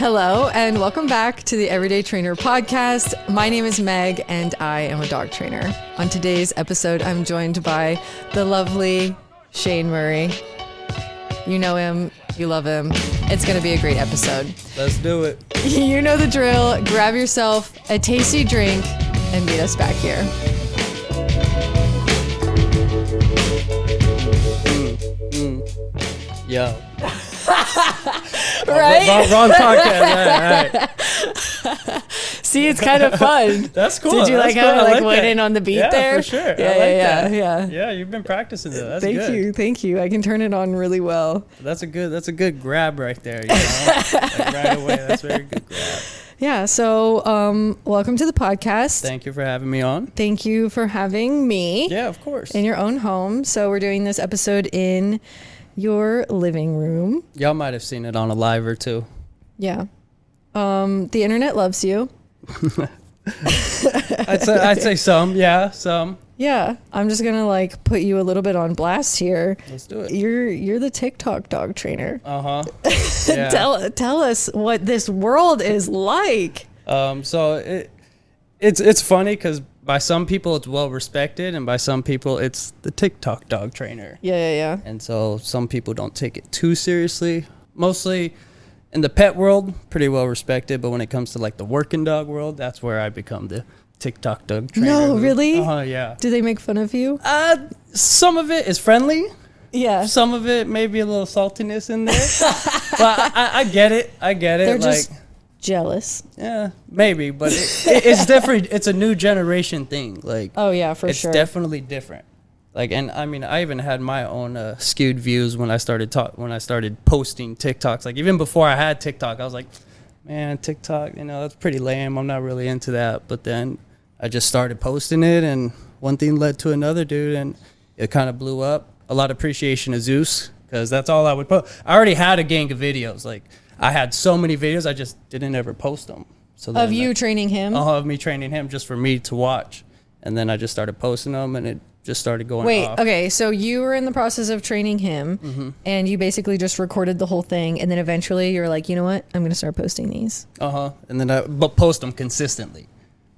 Hello, and welcome back to the Everyday Trainer podcast. My name is Meg, and I am a dog trainer. On today's episode, I'm joined by the lovely Shane Murray. You know him, you love him. It's going to be a great episode. Let's do it. You know the drill. Grab yourself a tasty drink and meet us back here. Yo. Right? Wrong podcast. All right. See, it's kind of fun. That's cool. Did you That's like how cool. I went in on the beat there? Yeah, for sure. Yeah, you've been practicing that. That's good. Thank you. I can turn it on really well. That's a good grab right there. You know? Like right away. That's a very good grab. Yeah. So, welcome to the podcast. Thank you for having me on. Thank you for having me. Yeah, of course. In your own home. So we're doing this episode in your living room. Y'all might have seen it on a live or two. Yeah. The internet loves you. I'd say some. Yeah, some. Yeah. I'm just gonna like put you a little bit on blast here. Let's do it. You're the TikTok dog trainer. Yeah. Tell us what this world is like. So it's funny because by some people it's well respected, and by some people it's the TikTok dog trainer. Yeah. And so some people don't take it too seriously. Mostly in the pet world, pretty well respected, but when it comes to like the working dog world, that's where I become the TikTok dog trainer. No, really? Yeah. Do they make fun of you? Some of it is friendly. Yeah. Some of it maybe a little saltiness in there. But I get it. They're like, just jealous. yeah, maybe, but it's different. It's a new generation thing. Like, Oh yeah, for it's sure. definitely different. Like, and I mean, I even had my own skewed views when I started posting TikToks. Like, even before I had TikTok, I was like, man, TikTok, that's pretty lame. I'm not really into that. But then I just started posting it, and one thing led to another, dude, and it kind of blew up. A lot of appreciation to Zeus, because that's all I would post. I already had a gang of videos. Like, I had so many videos, I just didn't ever post them. So Of you training him? Of me training him, just for me to watch. And then I just started posting them, and it just started going off. Okay, so you were in the process of training him, and you basically just recorded the whole thing, and then eventually you're like, you know what, I'm going to start posting these. And then but post them consistently.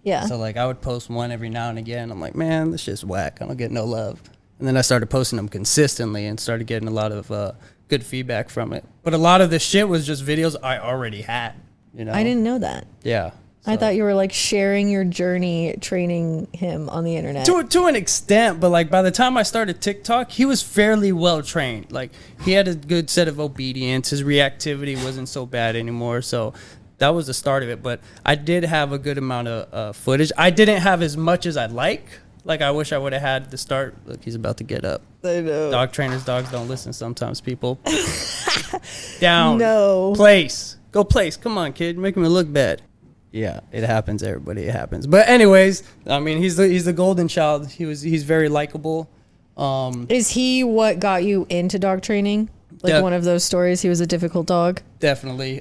Yeah. So, like, I would post one every now and again. I'm like, man, this shit's whack. I don't get no love. And then I started posting them consistently and started getting a lot of good feedback from it. But a lot of the shit was just videos I already had, I didn't know that. Yeah. I thought you were like sharing your journey training him on the internet. To an extent, but like by the time I started TikTok, he was fairly well trained. Like, he had a good set of obedience. His reactivity wasn't so bad anymore. So that was the start of it. But I did have a good amount of footage. I didn't have as much as I'd like. Like, I wish I would have had the start. Look, he's about to get up. I know. Dog trainers' dogs don't listen sometimes, people. Down. No. Place. Go place. Come on, kid. You're making me look bad. Yeah, it happens, everybody. It happens. But anyways, I mean, he's the golden child. He's very likable. Is he what got you into dog training? Like one of those stories, he was a difficult dog? Definitely.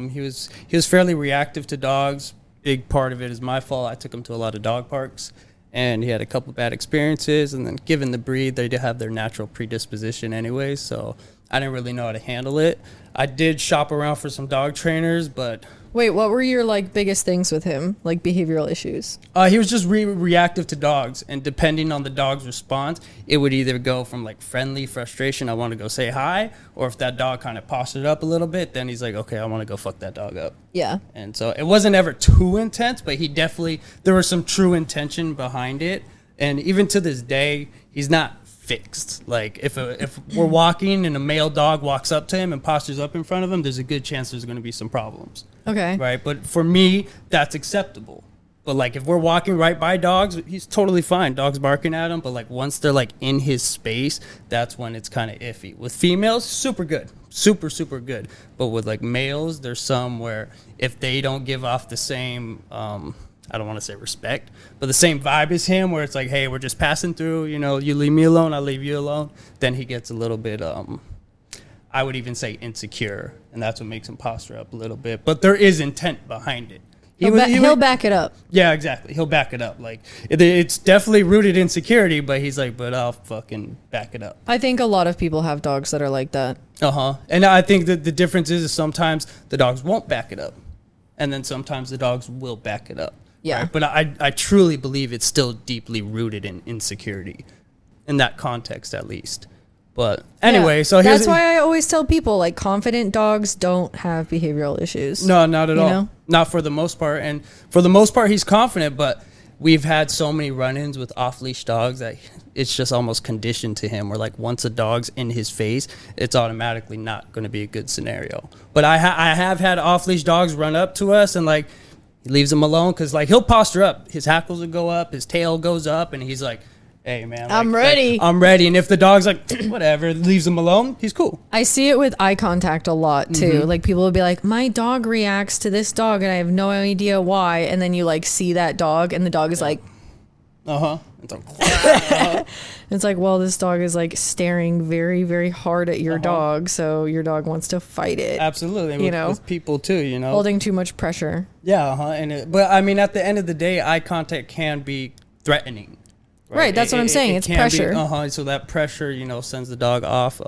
He was fairly reactive to dogs. Big part of it is my fault. I took him to a lot of dog parks, and he had a couple bad experiences. And then given the breed, they do have their natural predisposition anyways, so I didn't really know how to handle it. I did shop around for some dog trainers, but... Wait, what were your like biggest things with him? Like behavioral issues? He was just reactive to dogs, and depending on the dog's response, it would either go from like friendly frustration, I want to go say hi, or if that dog kind of postured up a little bit, then he's like, okay, I want to go fuck that dog up. Yeah. And so it wasn't ever too intense, but there was some true intention behind it. And even to this day, he's not fixed. Like, if we're walking and a male dog walks up to him and postures up in front of him, there's a good chance there's going to be some problems. Okay. Right? But for me, that's acceptable. But like, if we're walking right by dogs, he's totally fine. Dogs barking at him, but like once they're like in his space, that's when it's kind of iffy. With females, super good. Super, super good. But with like males, there's some where if they don't give off the same I don't want to say respect, but the same vibe as him, where it's like, hey, we're just passing through, you leave me alone, I leave you alone, then he gets a little bit, I would even say insecure, and that's what makes him posture up a little bit. But there is intent behind it. He'll back it up. Yeah, exactly. He'll back it up. Like it's definitely rooted in security, but he's like, but I'll fucking back it up. I think a lot of people have dogs that are like that. And I think that the difference is sometimes the dogs won't back it up, and then sometimes the dogs will back it up. Yeah. Right? But I truly believe it's still deeply rooted in insecurity, in that context at least. But anyway, so that's why I always tell people, like, confident dogs don't have behavioral issues. No, not at all. Know? Not for the most part. And for the most part, he's confident, but we've had so many run-ins with off-leash dogs that it's just almost conditioned to him, where like once a dog's in his face, it's automatically not going to be a good scenario. But I have had off-leash dogs run up to us, and like he leaves them alone because like he'll posture up. His hackles will go up, his tail goes up, and he's like, hey man, like, I'm ready. I'm ready. And if the dog's like, whatever, leaves him alone, he's cool. I see it with eye contact a lot too. Like people will be like, my dog reacts to this dog and I have no idea why. And then you like see that dog and the dog is like, It's like, it's like, well, this dog is like staring very, very hard at your dog. So your dog wants to fight it. Absolutely. With people too, holding too much pressure. Yeah. But I mean, at the end of the day, eye contact can be threatening. Right, that's what I'm saying. It's pressure. So that pressure, sends the dog off,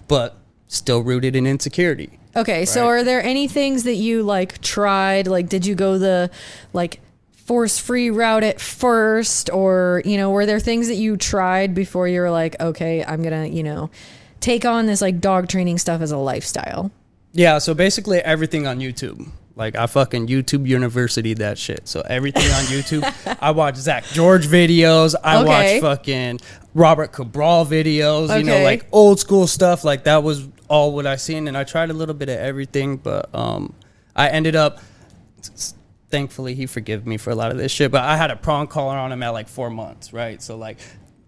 but still rooted in insecurity. Okay, so are there any things that you like tried? Like, did you go the like force-free route at first, or were there things that you tried before you were like, okay, I'm gonna take on this like dog training stuff as a lifestyle? Yeah, so basically everything on YouTube. Like, I fucking YouTube University that shit. So everything on YouTube. I watch Zach George videos. I watch fucking Robert Cabral videos. Like old school stuff. Like, that was all what I seen. And I tried a little bit of everything. But I ended up, thankfully, he forgave me for a lot of this shit. But I had a prong collar on him at like 4 months, right? So, like,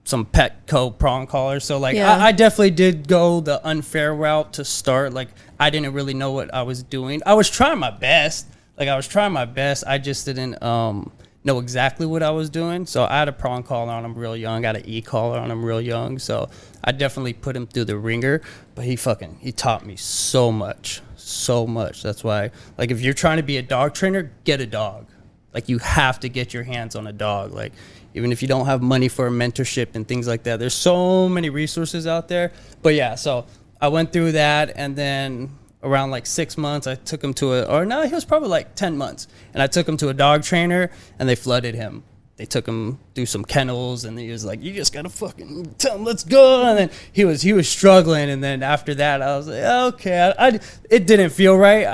some Petco prong collars. So, like, I definitely did go the unfair route to start. Like, I didn't really know what I was doing. I was trying my best. I just didn't know exactly what I was doing. So I had a prong collar on him real young. Got an e-collar on him real young. So I definitely put him through the ringer. But he taught me so much. That's why, like, if you're trying to be a dog trainer, get a dog. Like, you have to get your hands on a dog. Like, even if you don't have money for a mentorship and things like that, there's so many resources out there. But yeah, so I went through that, and then around like 6 months, I took him to he was probably like 10 months, and I took him to a dog trainer, and they flooded him. They took him through some kennels, and he was like, you just gotta fucking tell him, let's go. And then he was struggling, and then after that, I was like, okay, it didn't feel right.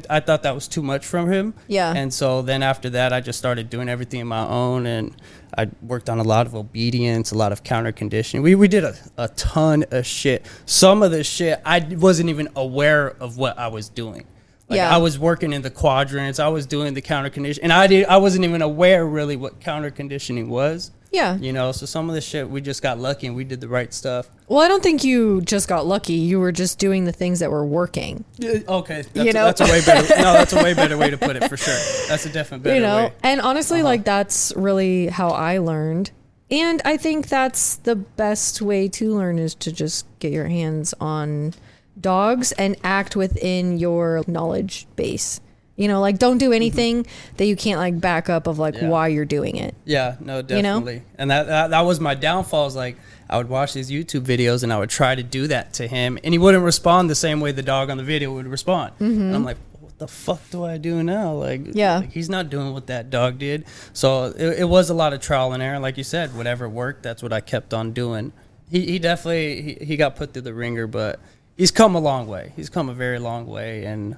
I thought that was too much from him. Yeah. And so then after that, I just started doing everything on my own, and I worked on a lot of obedience, a lot of counter conditioning. We did a ton of shit. Some of the shit, I wasn't even aware of what I was doing. Like, I was working in the quadrants. I was doing the counter conditioning. And I wasn't even aware really what counter conditioning was. Yeah. So some of the shit, we just got lucky and we did the right stuff. Well, I don't think you just got lucky. You were just doing the things that were working. Okay. That's a way better. No, that's a way better way to put it for sure. That's a definite better way. And honestly, like, that's really how I learned. And I think that's the best way to learn, is to just get your hands on dogs and act within your knowledge base. Like, don't do anything that you can't like back up of like why you're doing it. Yeah, no, definitely. And that was my downfall. Is like, I would watch these YouTube videos and I would try to do that to him, and he wouldn't respond the same way the dog on the video would respond. And I'm like, what the fuck do I do now? Like, he's not doing what that dog did. So it was a lot of trial and error. Like you said, whatever worked, that's what I kept on doing. He definitely he got put through the ringer, but he's come a long way. He's come a very long way, and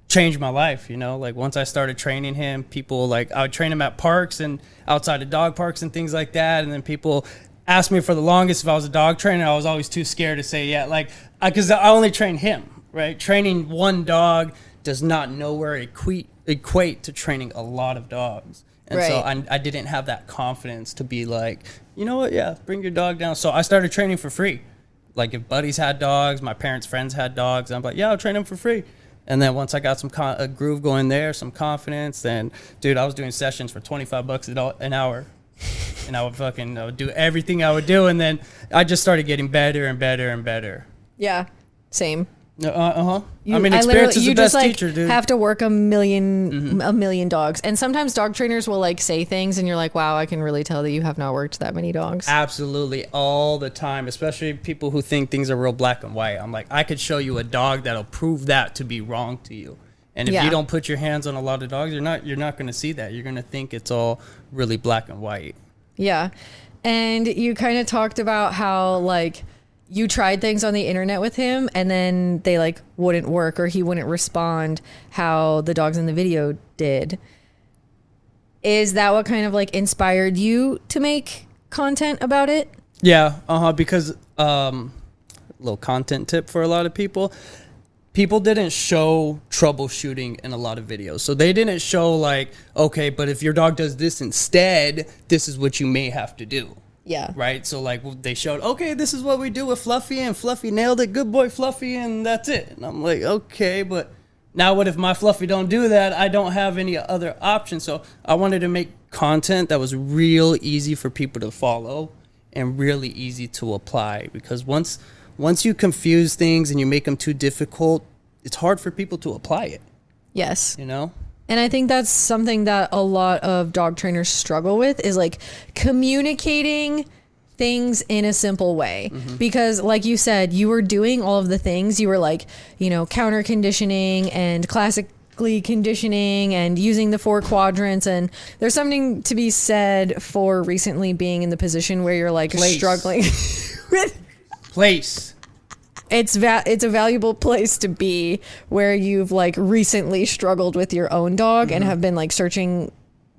changed my life. Like, once I started training him, people, like, I would train him at parks and outside of dog parks and things like that. And then people asked me for the longest if I was a dog trainer. I was always too scared to say because I only train him, right? Training one dog does not nowhere equate to training a lot of dogs. And so I didn't have that confidence to be like, you know what? Yeah, bring your dog down. So I started training for free. Like, if buddies had dogs, my parents' friends had dogs, I'm like, yeah, I'll train them for free. And then once I got some a groove going there, some confidence, then, dude, I was doing sessions for $25 an hour. And I would do everything I would do. And then I just started getting better and better and better. Yeah, same. I mean, experience is the best teacher, dude. Have to work a million dogs, and sometimes dog trainers will like say things, and you're like, "Wow, I can really tell that you have not worked that many dogs." Absolutely, all the time, especially people who think things are real black and white. I'm like, I could show you a dog that'll prove that to be wrong to you, and if you don't put your hands on a lot of dogs, you're not going to see that. You're going to think it's all really black and white. Yeah, and you kind of talked about how like you tried things on the internet with him and then they like wouldn't work or he wouldn't respond how the dogs in the video did. Is that what kind of like inspired you to make content about it? Yeah, because little content tip for a lot of people didn't show troubleshooting in a lot of videos. So they didn't show like, okay, but if your dog does this instead, this is what you may have to do. Yeah. Right. So like they showed, okay, this is what we do with Fluffy, and Fluffy nailed it. Good boy, Fluffy. And that's it. And I'm like, okay, but now what if my Fluffy don't do that? I don't have any other options. So I wanted to make content that was real easy for people to follow and really easy to apply, because once you confuse things and you make them too difficult, it's hard for people to apply it. Yes. You know? And I think that's something that a lot of dog trainers struggle with, is like communicating things in a simple way. Because like you said, you were doing all of the things. You were like, you know, counter conditioning and classically conditioning and using the 4 quadrants. And there's something to be said for recently being in the position where you're like struggling with place. It's a valuable place to be, where you've like recently struggled with your own dog and have been like searching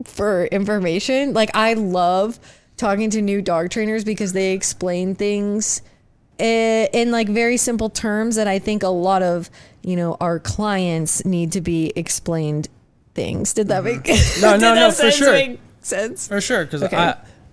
for information. Like I love talking to new dog trainers because they explain things in like very simple terms that I think a lot of, you know, our clients need to be explained things. Did that make No, for sure. Make sense? For sure, because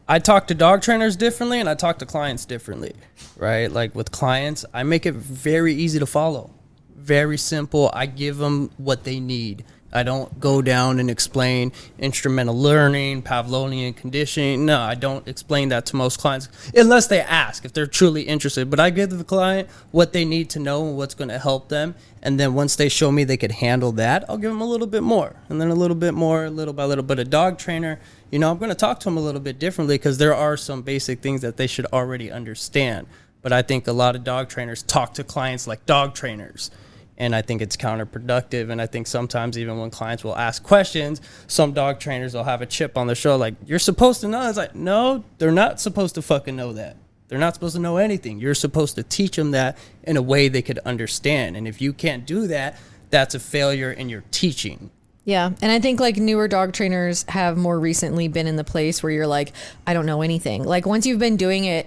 I talk to dog trainers differently and I talk to clients differently, right? Like with clients, I make it very easy to follow, very simple. I give them what they need. I don't go down and explain instrumental learning, Pavlovian conditioning. No, I don't explain that to most clients unless they ask, if they're truly interested. But I give the client what they need to know and what's going to help them. And then once they show me they could handle that, I'll give them a little bit more, and then a little bit more, little by little. But a dog trainer, you know, I'm going to talk to them a little bit differently, because there are some basic things that they should already understand. But I think a lot of dog trainers talk to clients like dog trainers, and I think it's counterproductive. And I think sometimes even when clients will ask questions, some dog trainers will have a chip on their shoulder like, you're supposed to know. It's like, no, they're not supposed to fucking know that. They're not supposed to know anything. You're supposed to teach them that in a way they could understand. And if you can't do that, that's a failure in your teaching. Yeah. And I think like newer dog trainers have more recently been in the place where you're like, I don't know anything. Like once you've been doing it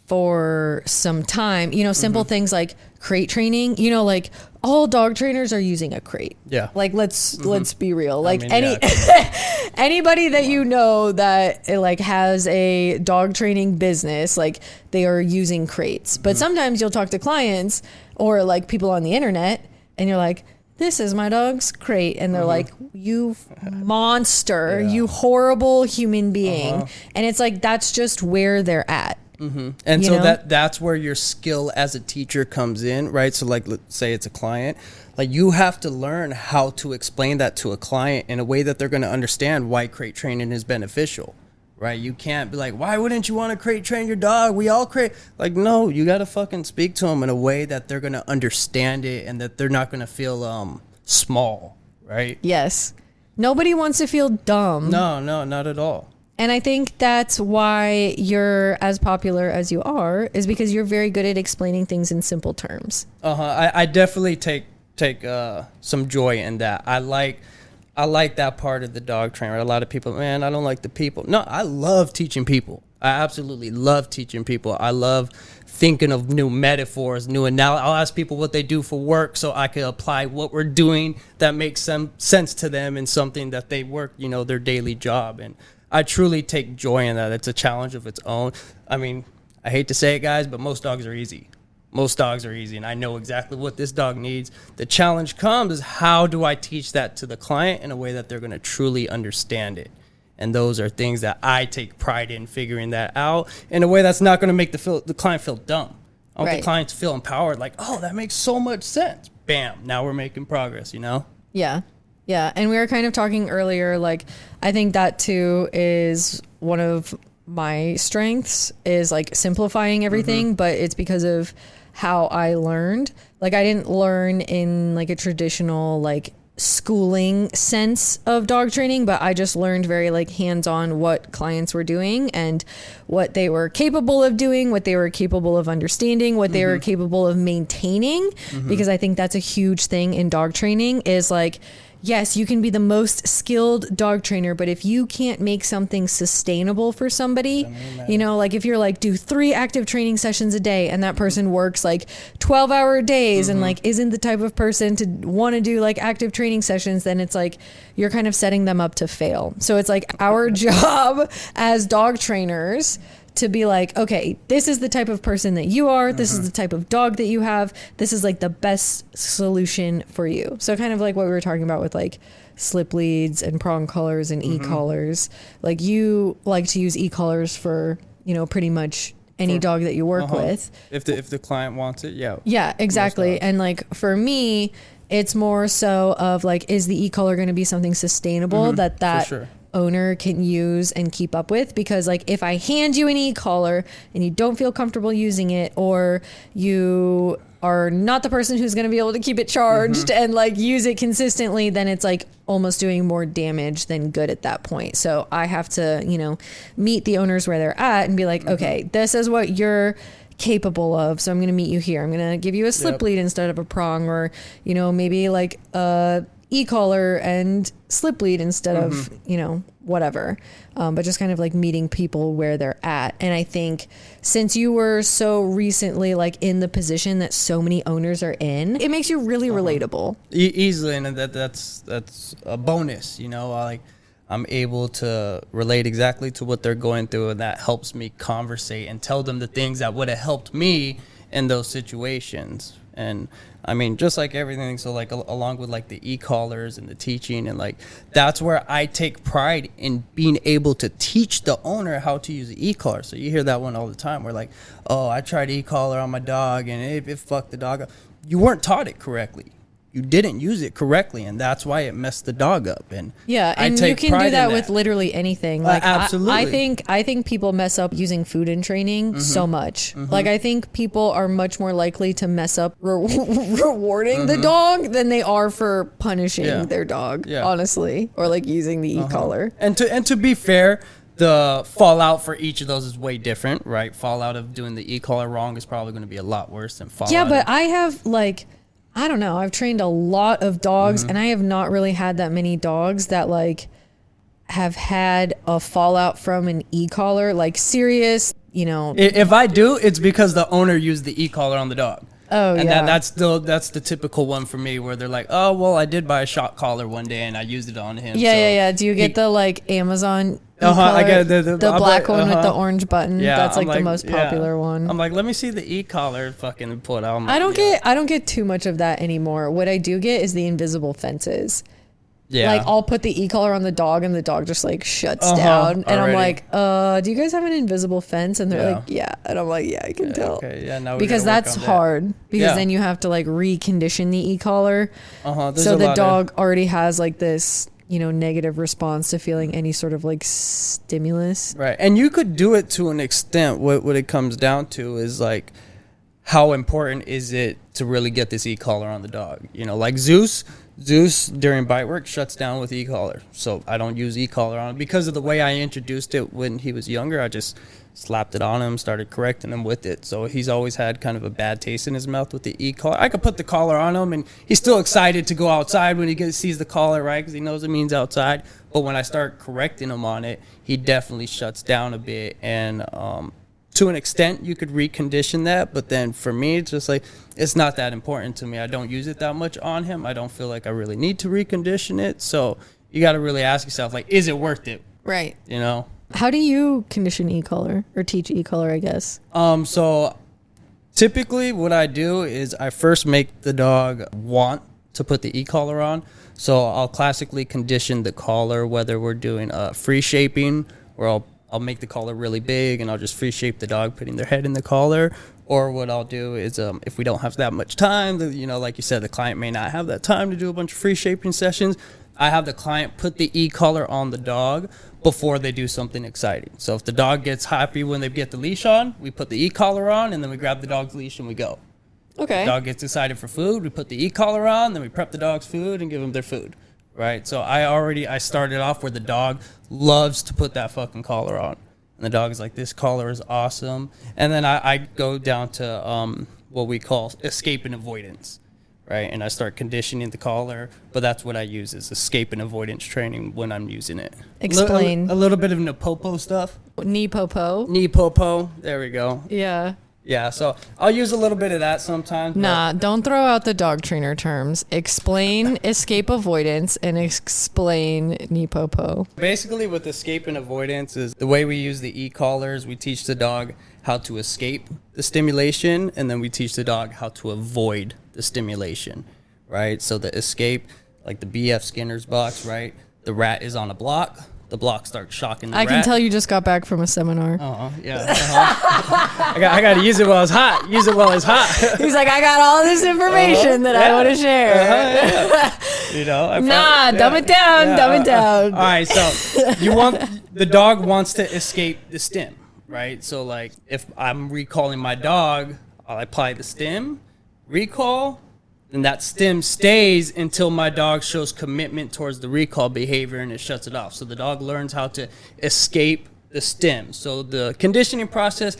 for some time, you know, simple things like crate training, you know, like all dog trainers are using a crate. Yeah. Like let's be real. Like anybody that you know that like has a dog training business, like they are using crates. But sometimes you'll talk to clients or like people on the internet and you're like, this is my dog's crate. And they're like, you monster, you horrible human being. And it's like, that's just where they're at. And so that's where your skill as a teacher comes in, right? So like, let's say it's a client, like you have to learn how to explain that to a client in a way that they're going to understand why crate training is beneficial, right? You can't be like, why wouldn't you want to crate train your dog? We all crate. Like, no, you got to fucking speak to them in a way that they're going to understand it and that they're not going to feel small, right? Yes. Nobody wants to feel dumb. No, not at all. And I think that's why you're as popular as you are, is because you're very good at explaining things in simple terms. I definitely take some joy in that. I like that part of the dog trainer. A lot of people, man, I don't like the people. No, I love teaching people. I absolutely love teaching people. I love thinking of new metaphors, new analogies. I'll ask people what they do for work so I can apply what we're doing that makes some sense to them in something that they work, you know, their daily job. And I truly take joy in that. It's a challenge of its own. I mean, I hate to say it, guys, but most dogs are easy. Most dogs are easy, and I know exactly what this dog needs. The challenge comes is, how do I teach that to the client in a way that they're going to truly understand it? And those are things that I take pride in, figuring that out in a way that's not going to make the client feel dumb, I want Right. the clients to feel empowered, like, oh, that makes so much sense. Bam, now we're making progress, you know? Yeah. Yeah. And we were kind of talking earlier, like, I think that too is one of my strengths is like simplifying everything, but it's because of how I learned. Like, I didn't learn in like a traditional, like, schooling sense of dog training, but I just learned very like hands-on what clients were doing and what they were capable of doing, what they were capable of understanding, what they were capable of maintaining, because I think that's a huge thing in dog training is like, yes, you can be the most skilled dog trainer, but if you can't make something sustainable for somebody, you know, like if you're like, do 3 active training sessions a day and that person works like 12-hour days and like isn't the type of person to want to do like active training sessions, then it's like you're kind of setting them up to fail. So it's like our job as dog trainers to be like, okay, this is the type of person that you are. This is the type of dog that you have. This is like the best solution for you. So kind of like what we were talking about with like slip leads and prong collars and e-collars. Like you like to use e-collars for, you know, pretty much any dog that you work with. If the client wants it, yeah. Yeah, exactly. And like for me, it's more so of like, is the e-collar going to be something sustainable that sure. owner can use and keep up with? Because like if I hand you an e-collar and you don't feel comfortable using it, or you are not the person who's going to be able to keep it charged and like use it consistently, then it's like almost doing more damage than good at that point. So I have to, you know, meet the owners where they're at and be like, okay, this is what you're capable of, so I'm going to meet you here. I'm going to give you a slip lead instead of a prong, or, you know, maybe like e-collar and slip lead instead of, you know, whatever. But just kind of like meeting people where they're at. And I think since you were so recently like in the position that so many owners are in, it makes you really relatable. Easily, and that's a bonus, you know, like I'm able to relate exactly to what they're going through, and that helps me conversate and tell them the things that would have helped me in those situations. And I mean, just like everything, so like along with like the e-collars and the teaching, and like that's where I take pride in being able to teach the owner how to use the e-collar. So you hear that one all the time, where like, oh, I tried e-collar on my dog and it fucked the dog up. You weren't taught it correctly. You didn't use it correctly, and that's why it messed the dog up. And yeah, and you can do that with literally anything. Like absolutely. I think people mess up using food in training so much. Like I think people are much more likely to mess up rewarding the dog than they are for punishing their dog, honestly, or like using the e-collar. And to be fair, the fallout for each of those is way different, right? Fallout of doing the e-collar wrong is probably going to be a lot worse than fallout. Yeah, but I have like, I don't know, I've trained a lot of dogs and I have not really had that many dogs that like have had a fallout from an e-collar, like serious, you know. If I do, it's because the owner used the e-collar on the dog. Oh, and yeah. that's the typical one for me, where they're like, oh, well, I did buy a shock collar one day and I used it on him. Yeah. Do you get the like Amazon I get the black one with the orange button? Yeah, that's like the most popular one. I'm like, let me see the e-collar fucking put out. I don't get too much of that anymore. What I do get is the invisible fences. Yeah. Like I'll put the e-collar on the dog and the dog just like shuts down. And I'm like, do you guys have an invisible fence? And they're like, yeah. And I'm like, yeah, I can tell. Okay. Yeah. Now because that's hard. Because then you have to like recondition the e-collar. So the dog already has like this, you know, negative response to feeling any sort of like stimulus. Right. And you could do it to an extent. What it comes down to is like, how important is it to really get this e-collar on the dog? You know, like Zeus during bite work shuts down with e-collar. So I don't use e-collar on him because of the way I introduced it when he was younger. I just slapped it on him, started correcting him with it. So he's always had kind of a bad taste in his mouth with the e-collar. I could put the collar on him and he's still excited to go outside when he sees the collar, right? Because he knows it means outside. But when I start correcting him on it, he definitely shuts down a bit. And to an extent, you could recondition that. But then for me, it's just like, it's not that important to me. I don't use it that much on him. I don't feel like I really need to recondition it. So you got to really ask yourself, like, is it worth it? Right. You know? How do you condition e-collar or teach e-collar, I guess? So typically what I do is I first make the dog want to put the e-collar on. So I'll classically condition the collar, whether we're doing free shaping, or I'll make the collar really big and I'll just free shape the dog, putting their head in the collar, Or what I'll do is, if we don't have that much time, like you said, the client may not have that time to do a bunch of free shaping sessions. I have the client put the e-collar on the dog before they do something exciting. So if the dog gets happy when they get the leash on, we put the e-collar on, and then we grab the dog's leash and we go. Okay. The dog gets excited for food, we put the e-collar on, then we prep the dog's food and give them their food, right? So I started off where the dog loves to put that fucking collar on. And the dog is like, this collar is awesome. And then I go down to what we call escape and avoidance, right? And I start conditioning the collar, but that's what I use is escape and avoidance training when I'm using it. Explain. A little bit of Napopo stuff. Knee popo. Knee popo. There we go. Yeah. Yeah, so I'll use a little bit of that sometimes. Nah, don't throw out the dog trainer terms. Explain escape avoidance and explain knee popo. Basically, with escape and avoidance is the way we use the e-collars. We teach the dog how to escape the stimulation, and then we teach the dog how to avoid the stimulation, right? So the escape, like the B.F. Skinner's box, right? The rat is on a block. The block starts shocking the rat. I can tell you just got back from a seminar. Yeah. I got to use it while it's hot. Use it while it's hot. He's like, I got all this information that I want to share. Dumb it down. All right, so the dog wants to escape the stim, right? So like if I'm recalling my dog, I'll apply the stim, recall, and that stim stays until my dog shows commitment towards the recall behavior and it shuts it off. So the dog learns how to escape the stim. So the conditioning process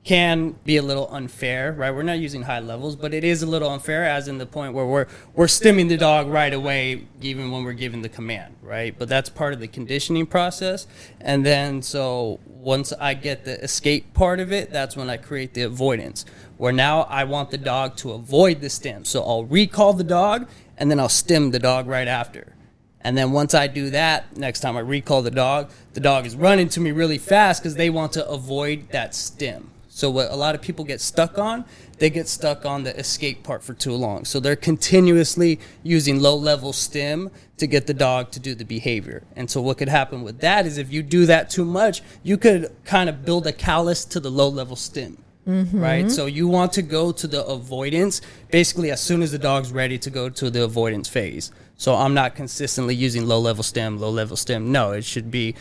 can be a little unfair, right? We're not using high levels, but it is a little unfair, as in the point where we're stimming the dog right away, even when we're giving the command, right? But that's part of the conditioning process. And then so once I get the escape part of it, that's when I create the avoidance, where now I want the dog to avoid the stim. So I'll recall the dog, and then I'll stim the dog right after. And then once I do that, next time I recall the dog is running to me really fast because they want to avoid that stim. So what a lot of people get stuck on, they get stuck on the escape part for too long. So they're continuously using low-level stim to get the dog to do the behavior. And so what could happen with that is if you do that too much, you could kind of build a callus to the low-level stim. Mm-hmm. Right? So you want to go to the avoidance basically as soon as the dog's ready to go to the avoidance phase. So I'm not consistently using low-level stim. No, it should be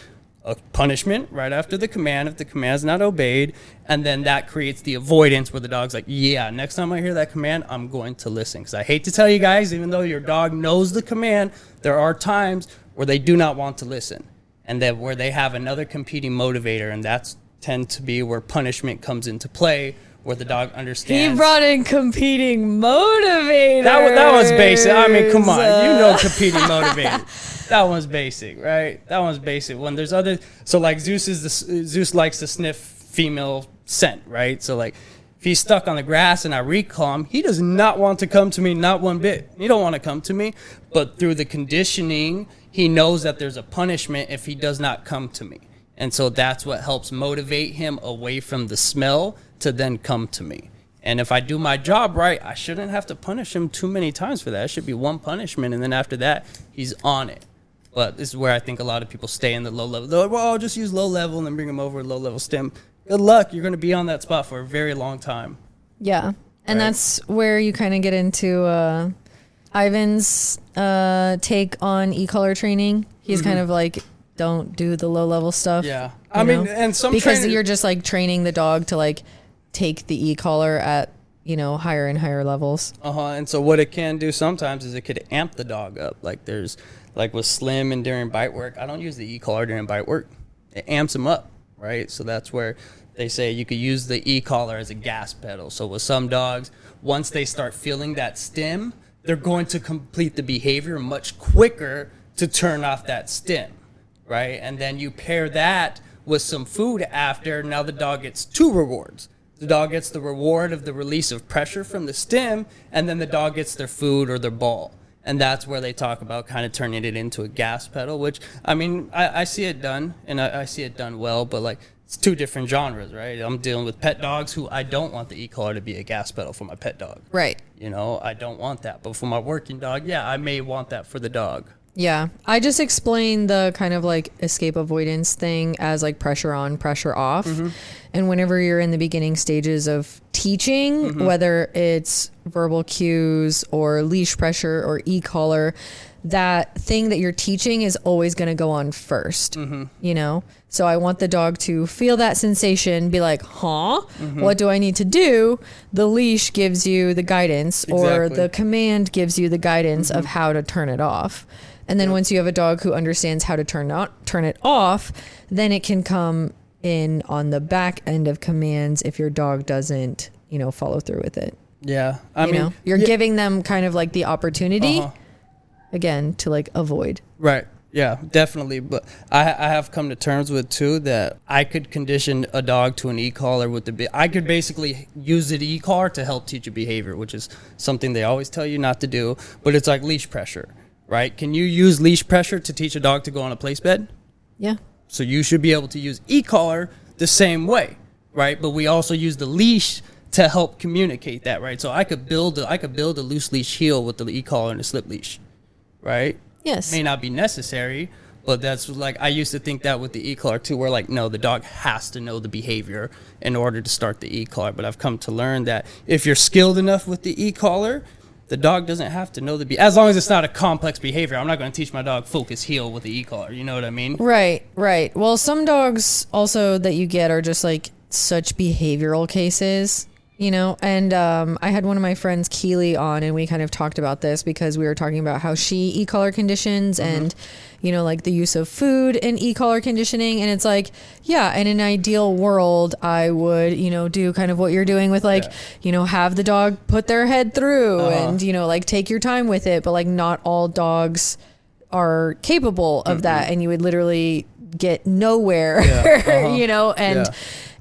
a punishment right after the command if the command's not obeyed, and then that creates the avoidance where the dog's like, yeah, next time I hear that command, I'm going to listen. Because I hate to tell you guys, even though your dog knows the command, there are times where they do not want to listen, and then where they have another competing motivator, and that's tend to be where punishment comes into play, where the dog understands. He brought in competing motivators. That was basic. I mean, come on. You know competing motivators. That one's basic, right? That one's basic. When there's other... So, like, Zeus likes to sniff female scent, right? So, like, if he's stuck on the grass and I recall him, he does not want to come to me, not one bit. He don't want to come to me. But through the conditioning, he knows that there's a punishment if he does not come to me. And so that's what helps motivate him away from the smell to then come to me. And if I do my job right, I shouldn't have to punish him too many times for that. It should be one punishment, and then after that, he's on it. But this is where I think a lot of people stay in the low level. They're like, well, I'll just use low level and then bring him over to low level stim. Good luck. You're going to be on that spot for a very long time. Yeah. And that's where you kind of get into Ivan's take on e-collar training. He's kind of like, don't do the low level stuff. Yeah. I mean, and some because you're just like training the dog to like take the e-collar at, higher and higher levels. And so what it can do sometimes is it could amp the dog up. Like with Slim and during bite work, I don't use the e-collar during bite work. It amps him up, right? So that's where they say you could use the e-collar as a gas pedal. So with some dogs, once they start feeling that stim, they're going to complete the behavior much quicker to turn off that stim. Right? And then you pair that with some food after. Now the dog gets two rewards. The dog gets the reward of the release of pressure from the stim, and then the dog gets their food or their ball. And that's where they talk about kind of turning it into a gas pedal, which, I mean, I see it done, and I see it done well, but like, it's two different genres, right? I'm dealing with pet dogs who I don't want the e-collar to be a gas pedal for my pet dog. Right. I don't want that. But for my working dog, yeah, I may want that for the dog. Yeah. I just explain the kind of like escape avoidance thing as like pressure on, pressure off. And whenever you're in the beginning stages of teaching, whether it's verbal cues or leash pressure or e-collar, that thing that you're teaching is always going to go on first, you know? So I want the dog to feel that sensation, be like, huh? What do I need to do? The leash gives you the guidance, or the command gives you the guidance of how to turn it off. And then once you have a dog who understands how to turn it off, then it can come in on the back end of commands if your dog doesn't, you know, follow through with it. Yeah. I mean, you're giving them kind of like the opportunity again to like avoid. Right. Yeah, definitely. But I have come to terms with too that I could condition a dog to an e-collar with I could basically use an e-collar to help teach a behavior, which is something they always tell you not to do. But it's like leash pressure, right? Can you use leash pressure to teach a dog to go on a place bed? Yeah. So you should be able to use e-collar the same way, right? But we also use the leash to help communicate that, right? So I could build a loose leash heel with the e-collar and a slip leash, right? Yes. May not be necessary, but that's like, I used to think that with the e-collar too, where like, no, the dog has to know the behavior in order to start the e-collar. But I've come to learn that if you're skilled enough with the e-collar, the dog doesn't have to know as long as it's not a complex behavior. I'm not going to teach my dog focus heel with the e-collar. You know what I mean? Right. Well, some dogs also that you get are just like such behavioral cases, you know, and I had one of my friends, Keely, on, and we kind of talked about this because we were talking about how she e-collar conditions and, you know, like the use of food in e-collar conditioning. And it's like, yeah, in an ideal world, I would, you know, do kind of what you're doing with like, you know, have the dog put their head through and, you know, like take your time with it. But like not all dogs are capable of that. And you would literally get nowhere, you know, and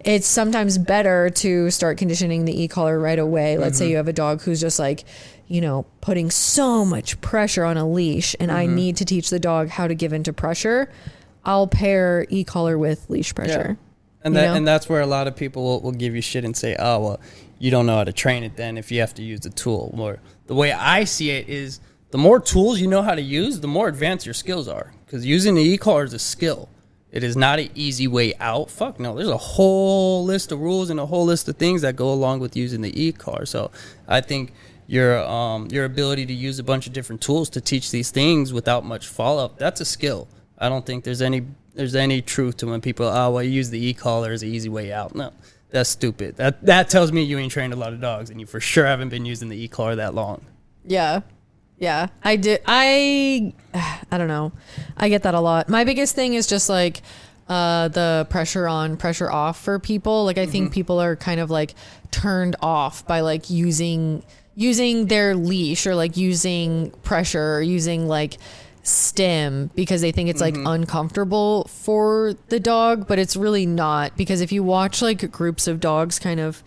it's sometimes better to start conditioning the e-collar right away. Let's say you have a dog who's just like, you know, putting so much pressure on a leash and I need to teach the dog how to give into pressure. I'll pair e-collar with leash pressure. Yeah. And that's where a lot of people will give you shit and say, oh, well, you don't know how to train it then if you have to use the tool. Or the way I see it is the more tools you know how to use, the more advanced your skills are. Because using the e-collar is a skill. It is not an easy way out. Fuck no. There's a whole list of rules and a whole list of things that go along with using the e-collar. So I think your ability to use a bunch of different tools to teach these things without much follow-up, that's a skill. I don't think there's any truth to when people, oh, well, you use the e-collar as an easy way out. No, that's stupid. That tells me you ain't trained a lot of dogs and you for sure haven't been using the e-collar that long. Yeah. Yeah, I do. I don't know. I get that a lot. My biggest thing is just like the pressure on, pressure off for people. Like I think people are kind of like turned off by like using their leash or like using pressure or using like stim because they think it's like uncomfortable for the dog, but it's really not, because if you watch like groups of dogs kind of,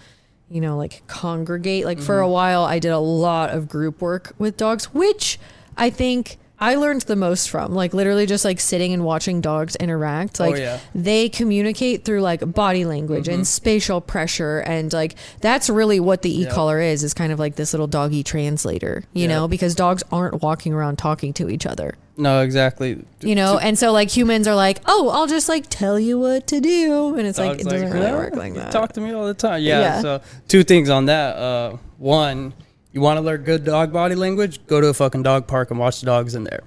you know, like congregate, like for a while I did a lot of group work with dogs, which I think I learned the most from, like literally just like sitting and watching dogs interact. Like they communicate through like body language and spatial pressure. And like, that's really what the e-collar is kind of like this little doggy translator, you know, because dogs aren't walking around talking to each other. No, exactly. You know, and so like humans are like, oh, I'll just like tell you what to do. And it's like, it doesn't really work like that. Talk to me all the time. Yeah. So two things on that. One, you want to learn good dog body language? Go to a fucking dog park and watch the dogs in there.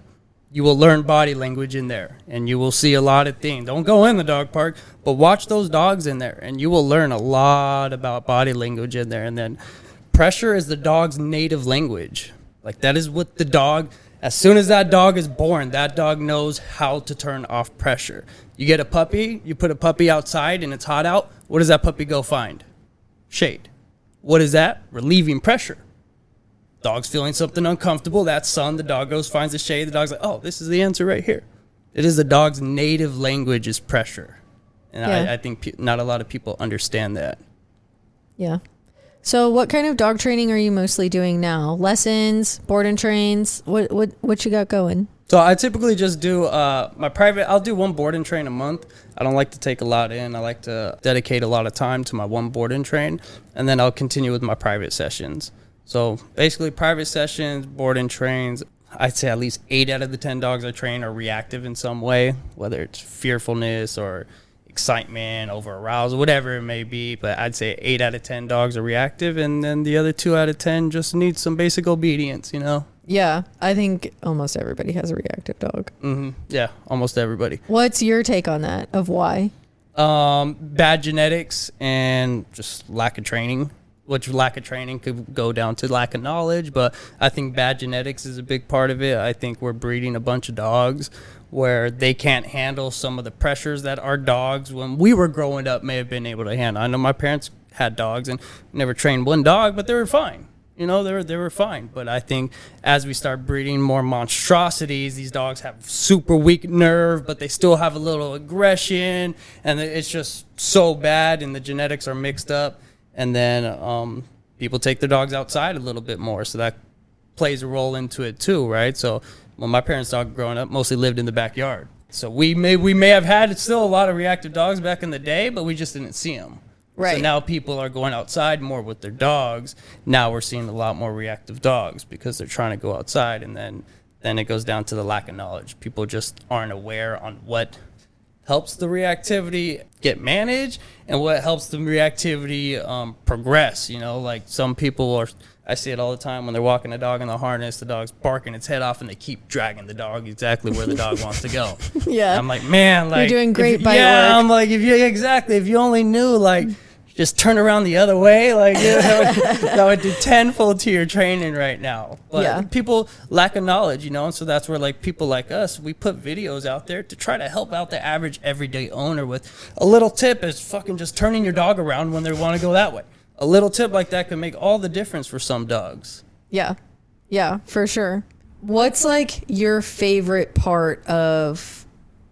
You will learn body language in there and you will see a lot of things. Don't go in the dog park, but watch those dogs in there and you will learn a lot about body language in there. And then pressure is the dog's native language. Like that is what the dog, as soon as that dog is born, that dog knows how to turn off pressure. You get a puppy, you put a puppy outside and it's hot out. What does that puppy go find? Shade. What is that? Relieving pressure. Dog's feeling something uncomfortable. That sun, the dog goes, finds the shade. The dog's like, oh, this is the answer right here. It is the dog's native language is pressure. And I think not a lot of people understand that. Yeah. So what kind of dog training are you mostly doing now? Lessons, board and trains? What you got going? So I typically just do my private. I'll do one board and train a month. I don't like to take a lot in. I like to dedicate a lot of time to my one board and train. And then I'll continue with my private sessions. So basically private sessions, board and trains. I'd say at least 8 out of the 10 dogs I train are reactive in some way, whether it's fearfulness or excitement, over arousal, whatever it may be. But I'd say 8 out of 10 dogs are reactive, and then the other 2 out of 10 just need some basic obedience, you know? Yeah, I think almost everybody has a reactive dog. Yeah, almost everybody. What's your take on that, of why? Bad genetics and just lack of training, which lack of training could go down to lack of knowledge, but I think bad genetics is a big part of it. I think we're breeding a bunch of dogs where they can't handle some of the pressures that our dogs, when we were growing up, may have been able to handle. I know my parents had dogs and never trained one dog, but they were fine. You know, they were fine. But I think as we start breeding more monstrosities, these dogs have super weak nerve, but they still have a little aggression, and it's just so bad, and the genetics are mixed up. And then people take their dogs outside a little bit more, so that plays a role into it too, right? So when my parents' dog growing up mostly lived in the backyard. So we may have had still a lot of reactive dogs back in the day, but we just didn't see them. Right. So now people are going outside more with their dogs. Now we're seeing a lot more reactive dogs because they're trying to go outside, and then it goes down to the lack of knowledge. People just aren't aware on what helps the reactivity get managed and what helps the reactivity progress. You know, like some people are, I see it all the time when they're walking a dog in the harness, the dog's barking its head off and they keep dragging the dog exactly where the dog wants to go. Yeah. I'm like, man, like, you're doing great bite work. I'm like, if you only knew, like, just turn around the other way, like, you know, that would do tenfold to your training right now. But people lack of knowledge, you know, and so that's where, like, people like us, we put videos out there to try to help out the average everyday owner with a little tip is fucking just turning your dog around when they want to go that way. A little tip like that could make all the difference for some dogs. Yeah. Yeah, for sure. What's like your favorite part of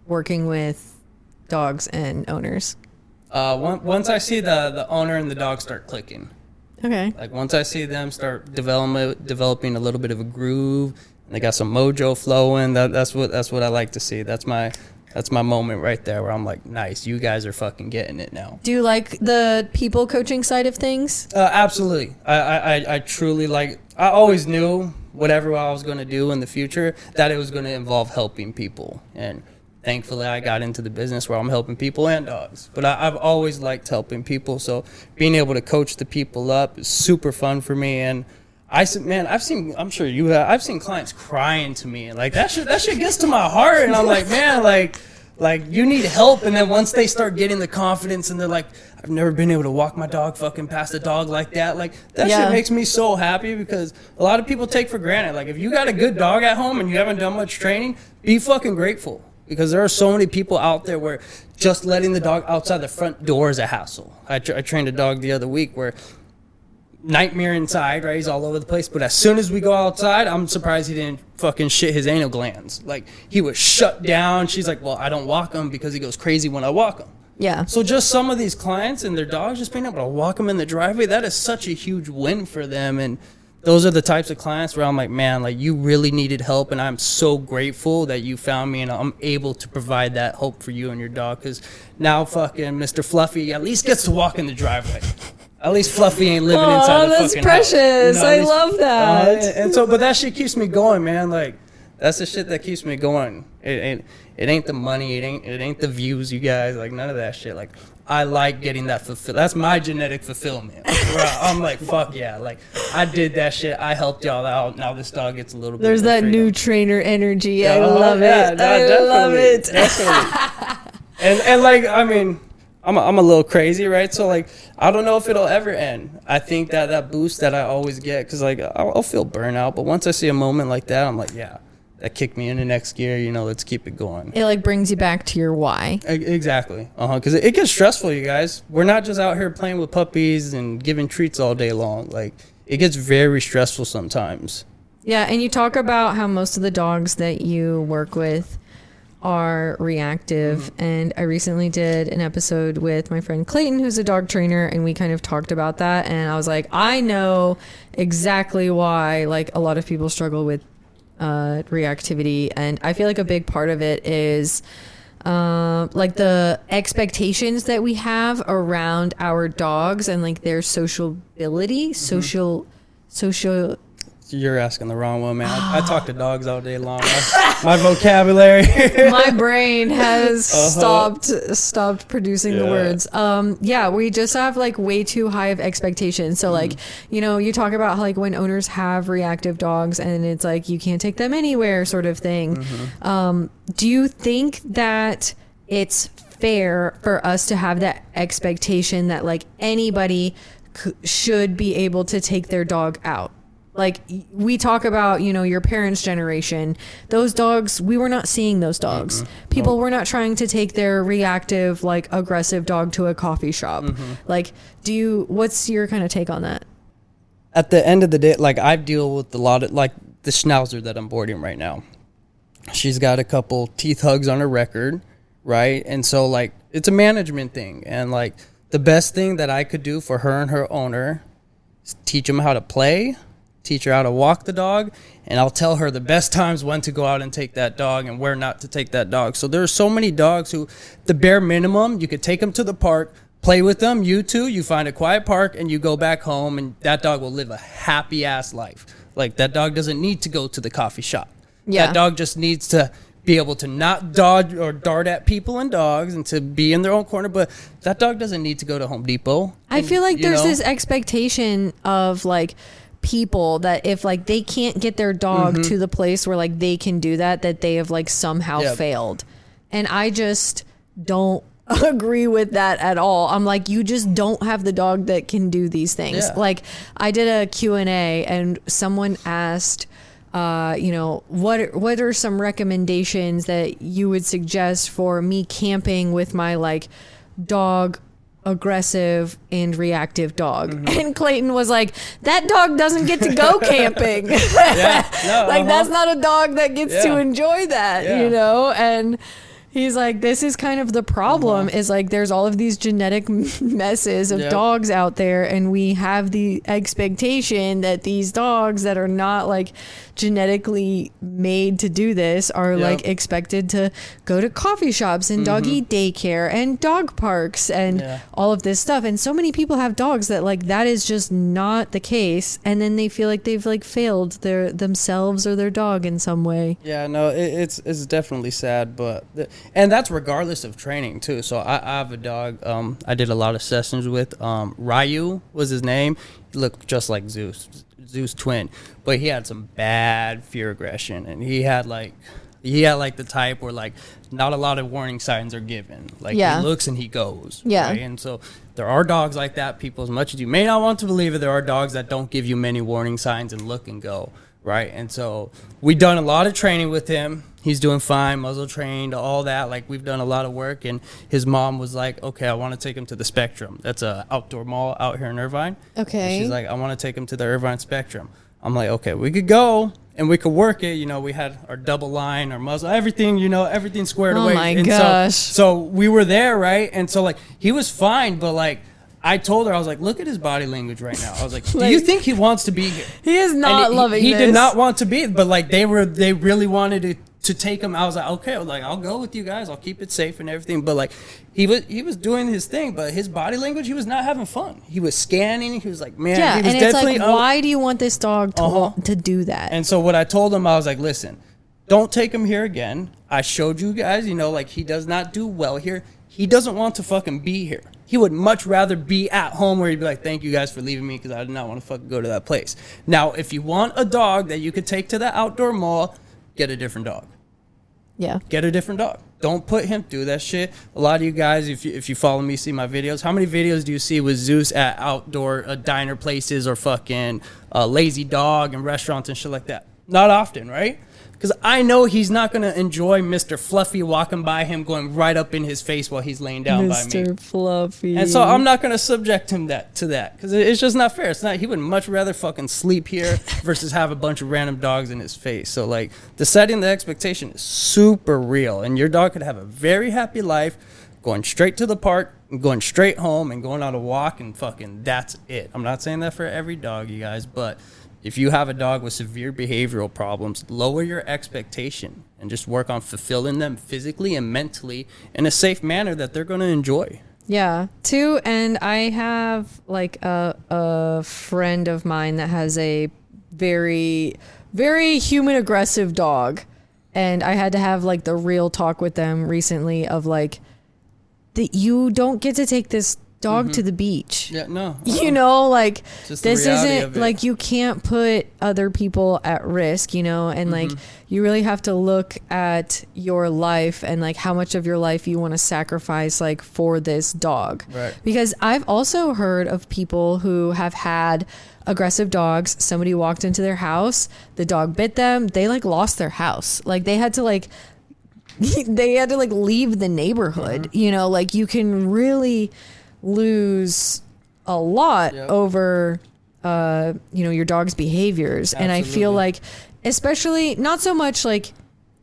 working with dogs and owners? Once I see the owner and the dog start clicking. Okay. Like once I see them start developing a little bit of a groove, and they got some mojo flowing, that's what I like to see. That's my moment right there where I'm like, nice, you guys are fucking getting it now. Do you like the people coaching side of things? Absolutely. I truly like, I always knew whatever I was going to do in the future that it was going to involve helping people. And thankfully I got into the business where I'm helping people and dogs. But I've always liked helping people. So being able to coach the people up is super fun for me. And I've seen clients crying to me, and like that shit gets to my heart, and I'm like, man, like you need help. And then once they start getting the confidence, and they're like, I've never been able to walk my dog fucking past a dog like that. Like that shit makes me so happy, because a lot of people take for granted. Like if you got a good dog at home and you haven't done much training, be fucking grateful, because there are so many people out there where just letting the dog outside the front door is a hassle. I trained a dog the other week where nightmare inside, right? He's all over the place. But as soon as we go outside, I'm surprised he didn't fucking shit his anal glands. Like, he was shut down. She's like, well, I don't walk him because he goes crazy when I walk him. Yeah. So just some of these clients and their dogs, just being able to walk them in the driveway, that is such a huge win for them. And those are the types of clients where I'm like, man, like, you really needed help, and I'm so grateful that you found me, and I'm able to provide that hope for you and your dog, because now fucking Mr. Fluffy at least gets to walk in the driveway. At least Fluffy ain't living inside the fucking house. That's precious. I love that. And so, but that shit keeps me going, man. Like, that's the shit that keeps me going. It ain't the money. It ain't the views, you guys. Like, none of that shit. Like, I like getting that fulfilled. That's my genetic fulfillment. Where I'm like, fuck yeah. Like, I did that shit. I helped y'all out. Now this dog gets a little bit. There's that new trainer energy. Yeah, I love it. I love it. Definitely. and like, I mean, I'm a little crazy, right? So, like, I don't know if it'll ever end. I think that boost that I always get, because, like, I'll feel burnout. But once I see a moment like that, I'm like, yeah, that kicked me into next gear. You know, let's keep it going. It, like, brings you back to your why. Exactly. Because it gets stressful, you guys. We're not just out here playing with puppies and giving treats all day long. Like, it gets very stressful sometimes. Yeah, and you talk about how most of the dogs that you work with are reactive, and I recently did an episode with my friend Clayton, who's a dog trainer, and we kind of talked about that, and I was like, I know exactly why, like, a lot of people struggle with reactivity, and I feel like a big part of it is like the expectations that we have around our dogs and like their sociability, social You're asking the wrong one, man. I talk to dogs all day long. My vocabulary. My brain has stopped producing the words. Yeah, we just have like way too high of expectations. So like, you know, you talk about how, like when owners have reactive dogs and it's like you can't take them anywhere sort of thing. Do you think that it's fair for us to have that expectation that like anybody should be able to take their dog out? Like we talk about, you know, your parents' generation, those dogs, we were not seeing those dogs. People were not trying to take their reactive, like aggressive dog to a coffee shop. Like, what's your kind of take on that? At the end of the day, like I deal with a lot of, like the Schnauzer that I'm boarding right now. She's got a couple teeth hugs on her record, right? And so like, it's a management thing. And like the best thing that I could do for her and her owner is teach them how to play, teach her how to walk the dog, and I'll tell her the best times when to go out and take that dog and where not to take that dog. So there's so many dogs who, the bare minimum, you could take them to the park, play with them, you find a quiet park and you go back home, and that dog will live a happy ass life. Like that dog doesn't need to go to the coffee shop. That dog just needs to be able to not dodge or dart at people and dogs and to be in their own corner, but that dog doesn't need to go to Home Depot. I feel like there's this expectation of like people that if like they can't get their dog to the place where like they can do that they have like somehow failed. And I just don't agree with that at all. I'm like, you just don't have the dog that can do these things. Like I did a Q&A and someone asked, you know, what are some recommendations that you would suggest for me camping with my like dog, aggressive and reactive dog? And Clayton was like, that dog doesn't get to go camping. That's not a dog that gets to enjoy that, you know? And he's like, this is kind of the problem is like there's all of these genetic messes of dogs out there, and we have the expectation that these dogs that are not like genetically made to do this are like expected to go to coffee shops and doggy daycare and dog parks and all of this stuff. And so many people have dogs that like that is just not the case, and then they feel like they've like failed themselves or their dog in some way. It's definitely sad, but and that's regardless of training too. So I have a dog I did a lot of sessions with. Ryu was his name. He looked just like Zeus twin, but he had some bad fear aggression, and he had like the type where like not a lot of warning signs are given. Like he looks and he goes. Right? And so there are dogs like that. People, as much as you may not want to believe it, there are dogs that don't give you many warning signs and look and go. Right. And so we've done a lot of training with him. He's doing fine, muzzle trained, all that. Like we've done a lot of work, and his mom was like, okay, I want to take him to the Spectrum. That's a outdoor mall out here in Irvine. Okay. And she's like, I want to take him to the Irvine Spectrum. I'm like, okay, we could go and we could work it. You know, we had our double line, our muzzle, everything, you know, everything squared away. Oh my gosh. So we were there, right? And so like he was fine, but like I told her, I was like, look at his body language right now. I was like, do you think he wants to be here? He is not loving this. He did not want to be, but like they really wanted to take him. I was like, okay, like I'll go with you guys. I'll keep it safe and everything. But like he was doing his thing, but his body language, he was not having fun. He was scanning. He was like, man, he was and it's like, why do you want this dog to do that? And so what I told him, I was like, listen, don't take him here again. I showed you guys, you know, like he does not do well here. He doesn't want to fucking be here. He would much rather be at home where he'd be like, thank you guys for leaving me because I did not want to fucking go to that place. Now, if you want a dog that you could take to the outdoor mall, get a different dog. Yeah. Get a different dog. Don't put him through that shit. A lot of you guys, if you follow me, see my videos. How many videos do you see with Zeus at outdoor diner places or fucking lazy dog and restaurants and shit like that? Not often, right? Because I know he's not going to enjoy Mr. Fluffy walking by him, going right up in his face while he's laying down by me. Mr. Fluffy. And so I'm not going to subject him to that because it's just not fair. It's not. He would much rather fucking sleep here versus have a bunch of random dogs in his face. So like the setting the expectation is super real, and your dog could have a very happy life going straight to the park and going straight home and going on a walk and fucking that's it. I'm not saying that for every dog, you guys, but if you have a dog with severe behavioral problems, lower your expectation and just work on fulfilling them physically and mentally in a safe manner that they're going to enjoy. Yeah. Too, and I have like a friend of mine that has a very, very human aggressive dog. And I had to have like the real talk with them recently of like, that you don't get to take this dog to the beach. Yeah, no. You know, like Just this isn't of it. like you can't put other people at risk, you know, and like you really have to look at your life and like how much of your life you want to sacrifice like for this dog. Right. Because I've also heard of people who have had aggressive dogs. Somebody walked into their house, the dog bit them, they like lost their house. Like they had to like leave the neighborhood, you know, like you can really lose a lot over you know, your dog's behaviors. Absolutely. And I feel like, especially not so much like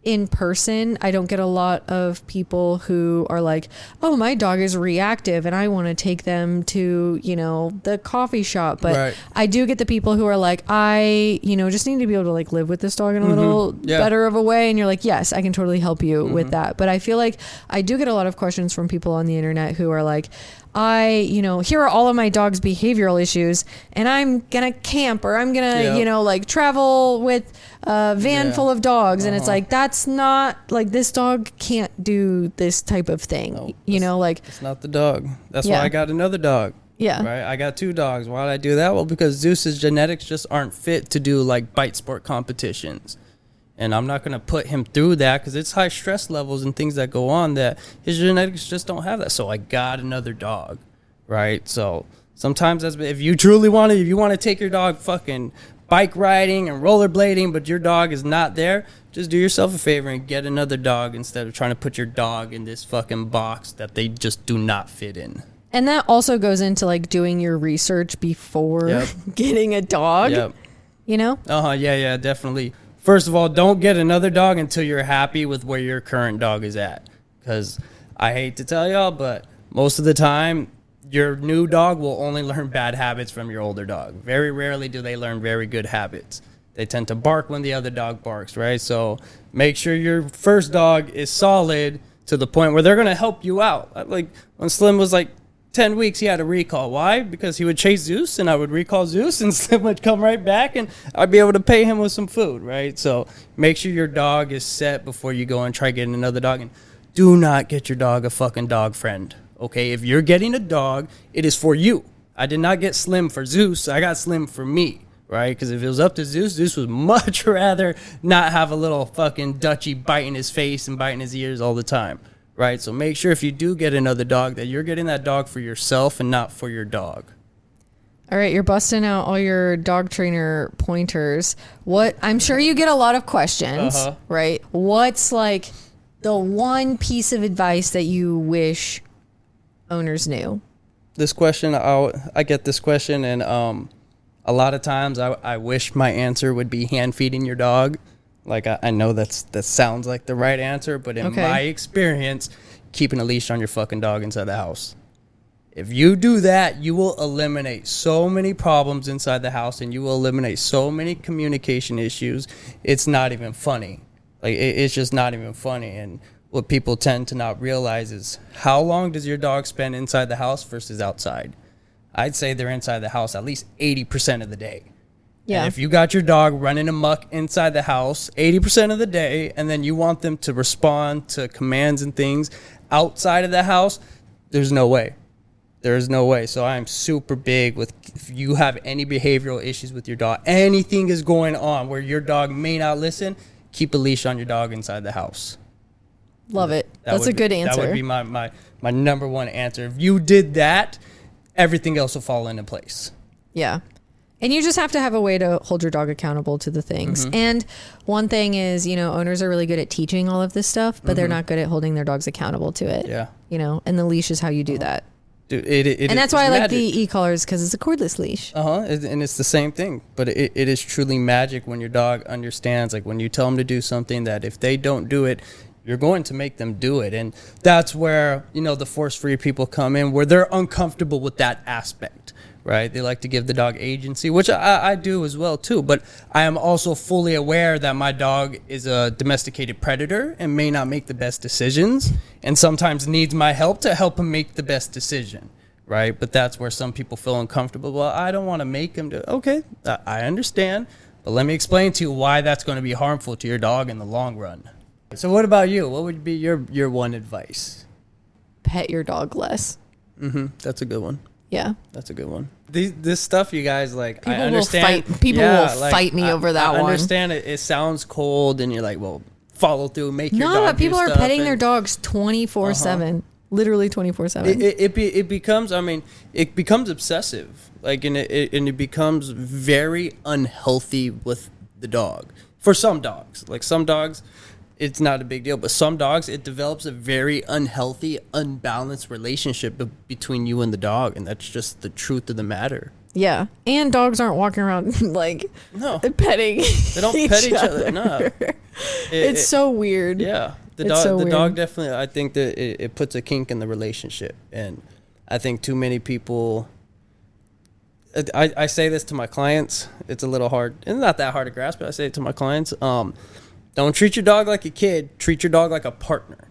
in person, I don't get a lot of people who are like, oh, my dog is reactive and I want to take them to, you know, the coffee shop. But I do get the people who are like, I, you know, just need to be able to like live with this dog in a little better of a way. And you're like, yes, I can totally help you with that. But I feel like I do get a lot of questions from people on the internet who are like, you know, here are all of my dog's behavioral issues and I'm going to camp or I'm going to, you know, like travel with a van full of dogs. And it's like, that's not like, this dog can't do this type of thing, no, you know, like it's not the dog. That's why I got another dog. Yeah. Right. I got 2 dogs. Why did I do that? Well, because Zeus's genetics just aren't fit to do like bite sport competitions. And I'm not going to put him through that because it's high stress levels and things that go on that his genetics just don't have that. So I got another dog, right? So sometimes if you truly want to, if you want to take your dog fucking bike riding and rollerblading, but your dog is not there, just do yourself a favor and get another dog instead of trying to put your dog in this fucking box that they just do not fit in. And that also goes into like doing your research before getting a dog, you know? Yeah, definitely. First of all, don't get another dog until you're happy with where your current dog is at. Because I hate to tell y'all, but most of the time, your new dog will only learn bad habits from your older dog. Very rarely do they learn very good habits. They tend to bark when the other dog barks, right? So make sure your first dog is solid to the point where they're going to help you out. Like when Slim was like 10 weeks, he had a recall. Why? Because he would chase Zeus and I would recall Zeus and Slim would come right back and I'd be able to pay him with some food, right? So make sure your dog is set before you go and try getting another dog. And do not get your dog a fucking dog friend, okay? If you're getting a dog, it is for you. I did not get Slim for Zeus. I got Slim for me, right? Because if it was up to Zeus, Zeus would much rather not have a little fucking Dutchie biting his face and biting his ears all the time. Right, so make sure if you do get another dog that you're getting that dog for yourself and not for your dog. All right, you're busting out all your dog trainer pointers. What I'm sure you get a lot of questions, right? What's like the one piece of advice that you wish owners knew? This question, I get this question, and a lot of times I wish my answer would be hand feeding your dog. Like, I know that sounds like the right answer, but in my experience, keeping a leash on your fucking dog inside the house. If you do that, you will eliminate so many problems inside the house, and you will eliminate so many communication issues. It's not even funny. Like, it's just not even funny. And what people tend to not realize is how long does your dog spend inside the house versus outside? I'd say they're inside the house at least 80% of the day. Yeah. And if you got your dog running amok inside the house 80% of the day, and then you want them to respond to commands and things outside of the house, there's no way. There is no way. So I'm super big with if you have any behavioral issues with your dog, anything is going on where your dog may not listen, keep a leash on your dog inside the house. Love it. That's a good answer. That would be my number one answer. If you did that, everything else will fall into place. Yeah. And you just have to have a way to hold your dog accountable to the things. And one thing is, you know, owners are really good at teaching all of this stuff, but they're not good at holding their dogs accountable to it. Yeah. You know, and the leash is how you do that. Dude, and that's why I like the e-collars, because it's a cordless leash. And it's the same thing. But it is truly magic when your dog understands, like when you tell them to do something, that if they don't do it, you're going to make them do it. And that's where, you know, the force-free people come in, where they're uncomfortable with that aspect. Right? They like to give the dog agency, which I do as well, too. But I am also fully aware that my dog is a domesticated predator and may not make the best decisions, and sometimes needs my help to help him make the best decision. Right? But that's where some people feel uncomfortable. Well, I don't want to make him do. Okay, I understand. But let me explain to you why that's going to be harmful to your dog in the long run. So what about you? What would be your one advice? Pet your dog less. That's a good one. Yeah. That's a good one. This stuff, you guys, like, People I understand. will fight me over that one. I understand it. It sounds cold, and you're like, well, follow through, make your dog No, do people are stuff, petting their dogs 24/7. Literally 24/7. It becomes, I mean, it becomes obsessive. Like, and it becomes very unhealthy with the dog. For some dogs. Like, some dogs, it's not a big deal, but some dogs, it develops a very unhealthy, unbalanced relationship between you and the dog, and that's just the truth of the matter. Yeah, and dogs aren't walking around like petting. They don't pet each other. No, it's so weird. Yeah, the dog definitely. I think that it puts a kink in the relationship, and I think too many people. I say this to my clients. It's a little hard. It's not that hard to grasp, but I say it to my clients. Don't treat your dog like a kid. Treat your dog like a partner.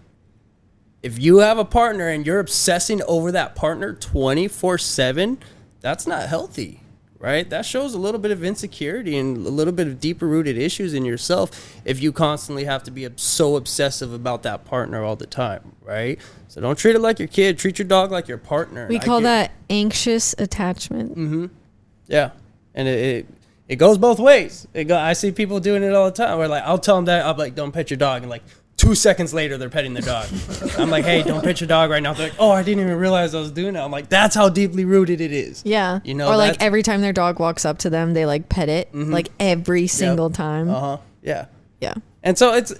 If you have a partner and you're obsessing over that partner 24/7, that's not healthy, right? That shows a little bit of insecurity and a little bit of deeper rooted issues in yourself if you constantly have to be so obsessive about that partner all the time, right? So don't treat it like your kid. Treat your dog like your partner. We call that anxious attachment. Yeah, and it goes both ways. I see people doing it all the time. Where, like, I'll tell them that, I'm like, don't pet your dog, and like 2 seconds later they're petting their dog. I'm like, hey, don't pet your dog right now. They're like, oh, I didn't even realize I was doing that. I'm like, that's how deeply rooted it is. Yeah. You know, or like every time their dog walks up to them, they like pet it like every single time. Yeah. Yeah. And so it's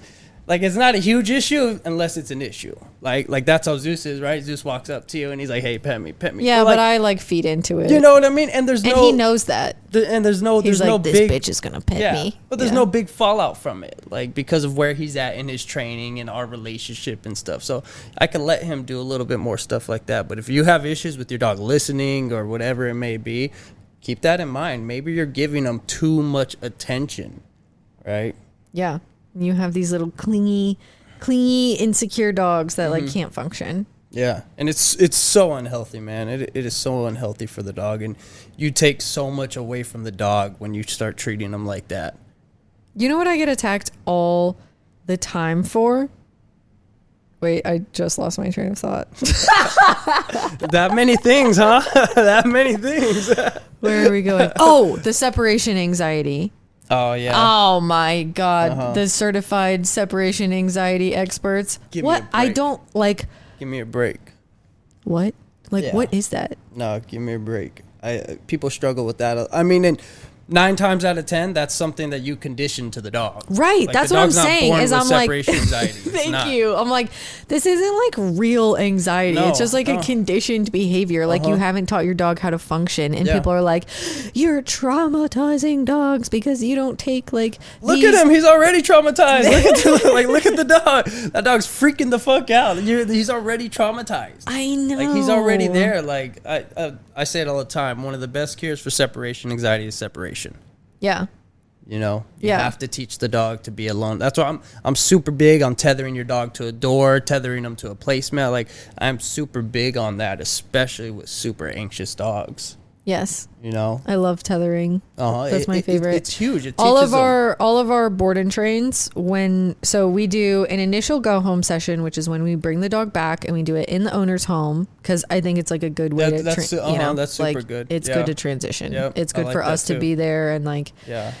like, it's not a huge issue unless it's an issue. Like that's how Zeus is, right? Zeus walks up to you and he's like, hey, pet me. Yeah, but I like feed into it. You know what I mean? And he knows that. There's no this big, bitch is gonna pet me. But there's no big fallout from it, like, because of where he's at in his training and our relationship and stuff. So I can let him do a little bit more stuff like that. But if you have issues with your dog listening or whatever it may be, keep that in mind. Maybe you're giving them too much attention, right? Yeah. You have these little clingy, insecure dogs that like can't function. Yeah, and it's so unhealthy, man. It is so unhealthy for the dog, and you take so much away from the dog when you start treating them like that. You know what I get attacked all the time for? Wait, I just lost my train of thought. That many things, huh? That many things. Where are we going? Oh, the separation anxiety. Oh, yeah. Oh, my God. The certified separation anxiety experts. Give me a break. I don't like. Give me a break. What? Like, what is that? No, give me a break. People struggle with that. I mean, and 9 times out of 10, that's something that you condition to the dog. Right. Like, that's what I'm saying. Is I'm like, anxiety. Thank you. I'm like, this isn't like real anxiety. No, it's just like a conditioned behavior. Like you haven't taught your dog how to function. And people are like, you're traumatizing dogs because you don't take like. Look at him. He's already traumatized. Look at the dog. That dog's freaking the fuck out. He's already traumatized. I know. Like, he's already there. Like, I say it all the time. One of the best cures for separation anxiety is separation. Yeah. You know, you have to teach the dog to be alone. That's why I'm super big on tethering your dog to a door, tethering them to a placemat. Like, I'm super big on that, especially with super anxious dogs. Yes. You know, I love tethering. That's my favorite. It's huge. It all teaches of our board and trains so we do an initial go home session, which is when we bring the dog back and we do it in the owner's home, because I think it's like a good way that's super good. It's good to transition. Yep, it's good like for us to be there and like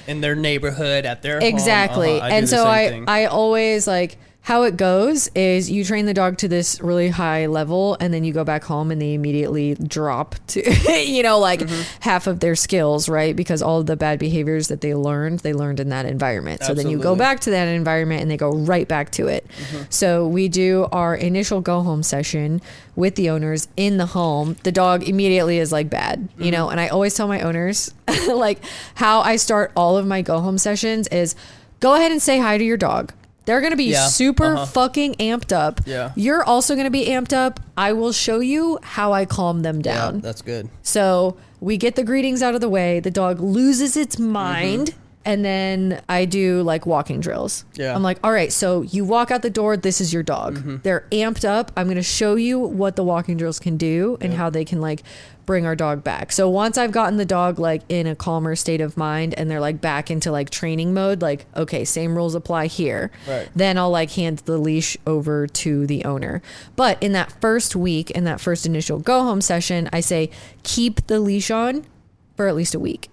in their neighborhood at their exactly. home. And so I always like. How it goes is you train the dog to this really high level and then you go back home and they immediately drop to, half of their skills, right? Because all of the bad behaviors that they learned in that environment. So then you go back to that environment and they go right back to it. So we do our initial go home session with the owners in the home. The dog immediately is like bad, and I always tell my owners like how I start all of my go home sessions is go ahead and say hi to your dog. They're going to be super fucking amped up. Yeah. You're also going to be amped up. I will show you how I calm them down. Yeah, that's good. So we get the greetings out of the way. The dog loses its mind And then I do like walking drills. Yeah. I'm like, all right, so you walk out the door. This is your dog. They're amped up. I'm going to show you what the walking drills can do and how they can like bring our dog back. So once I've gotten the dog like in a calmer state of mind and they're like back into like training mode, like, okay, same rules apply here. Right. Then I'll like hand the leash over to the owner. But in that first week, in that first initial go home session, I say, keep the leash on for at least a week.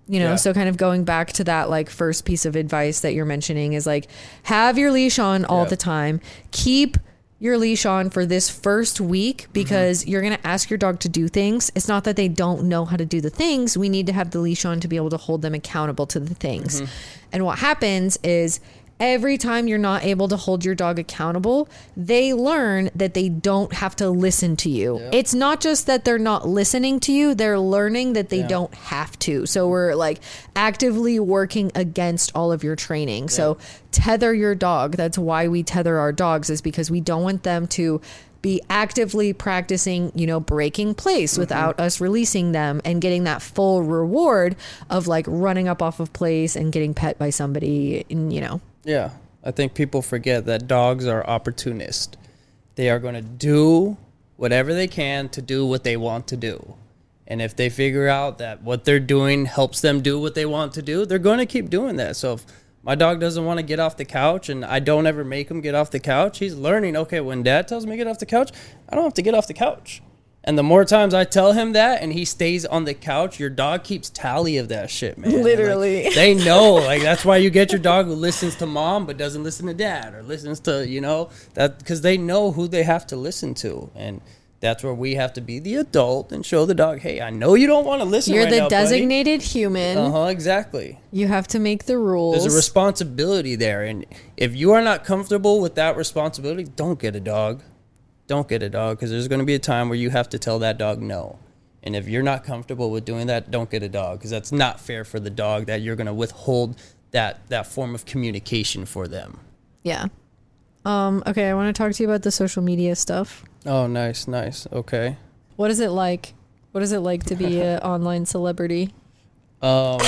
You know, so kind of going back to that like first piece of advice that you're mentioning is like, have your leash on all the time. Keep your leash on for this first week because you're going to ask your dog to do things. It's not that they don't know how to do the things. We need to have the leash on to be able to hold them accountable to the things. And what happens is every time you're not able to hold your dog accountable, they learn that they don't have to listen to you. It's not just that they're not listening to you, they're learning that they don't have to. So we're like actively working against all of your training. So tether your dog. That's why we tether our dogs, is because we don't want them to be actively practicing, you know, breaking place without us releasing them and getting that full reward of like running up off of place and getting pet by somebody, and, you know. Yeah, I think people forget that dogs are opportunists. They are going to do whatever they can to do what they want to do. And if they figure out that what they're doing helps them do what they want to do, they're going to keep doing that. So if my dog doesn't want to get off the couch and I don't ever make him get off the couch, he's learning, okay, when dad tells me to get off the couch, I don't have to get off the couch. And the more times I tell him that and he stays on the couch, your dog keeps tally of that shit, man. Literally. Like, they know. Like, that's why you get your dog who listens to mom but doesn't listen to dad, or listens to, you know, that, because they know who they have to listen to. And that's where we have to be the adult and show the dog, hey, I know you don't want to listen You're right the now, designated human. Exactly. You have to make the rules. There's a responsibility there. And if you are not comfortable with that responsibility, don't get a dog. Don't get a dog, because there's going to be a time where you have to tell that dog no. And if you're not comfortable with doing that, don't get a dog, because that's not fair for the dog that you're going to withhold that form of communication for them. Yeah. Okay, I want to talk to you about the social media stuff. Oh, nice. Okay. What is it like? What is it like to be an online celebrity? I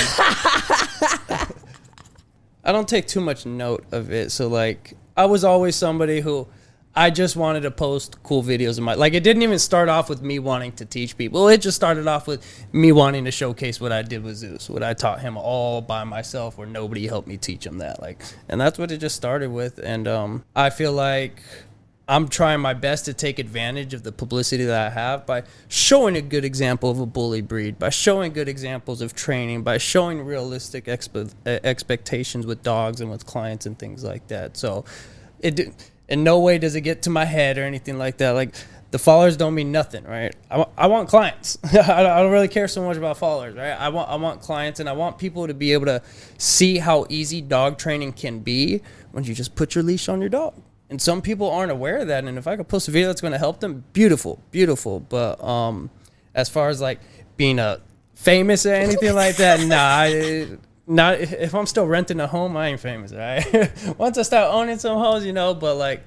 don't take too much note of it. So, like, I was always somebody who I just wanted to post cool videos of my, like, it didn't even start off with me wanting to teach people. It just started off with me wanting to showcase what I did with Zeus, what I taught him all by myself, where nobody helped me teach him that. Like, and that's what it just started with. And I feel like I'm trying my best to take advantage of the publicity that I have by showing a good example of a bully breed, by showing good examples of training, by showing realistic expectations with dogs and with clients and things like that. So in no way does it get to my head or anything like that. Like, the followers don't mean nothing, right? I want clients. I don't really care so much about followers, right? I want clients, and I want people to be able to see how easy dog training can be when you just put your leash on your dog. And some people aren't aware of that. And if I could post a video that's going to help them, beautiful. But as far as like being famous or anything like that, not if I'm still renting a home, I ain't famous, right? Once I start owning some homes, you know. But like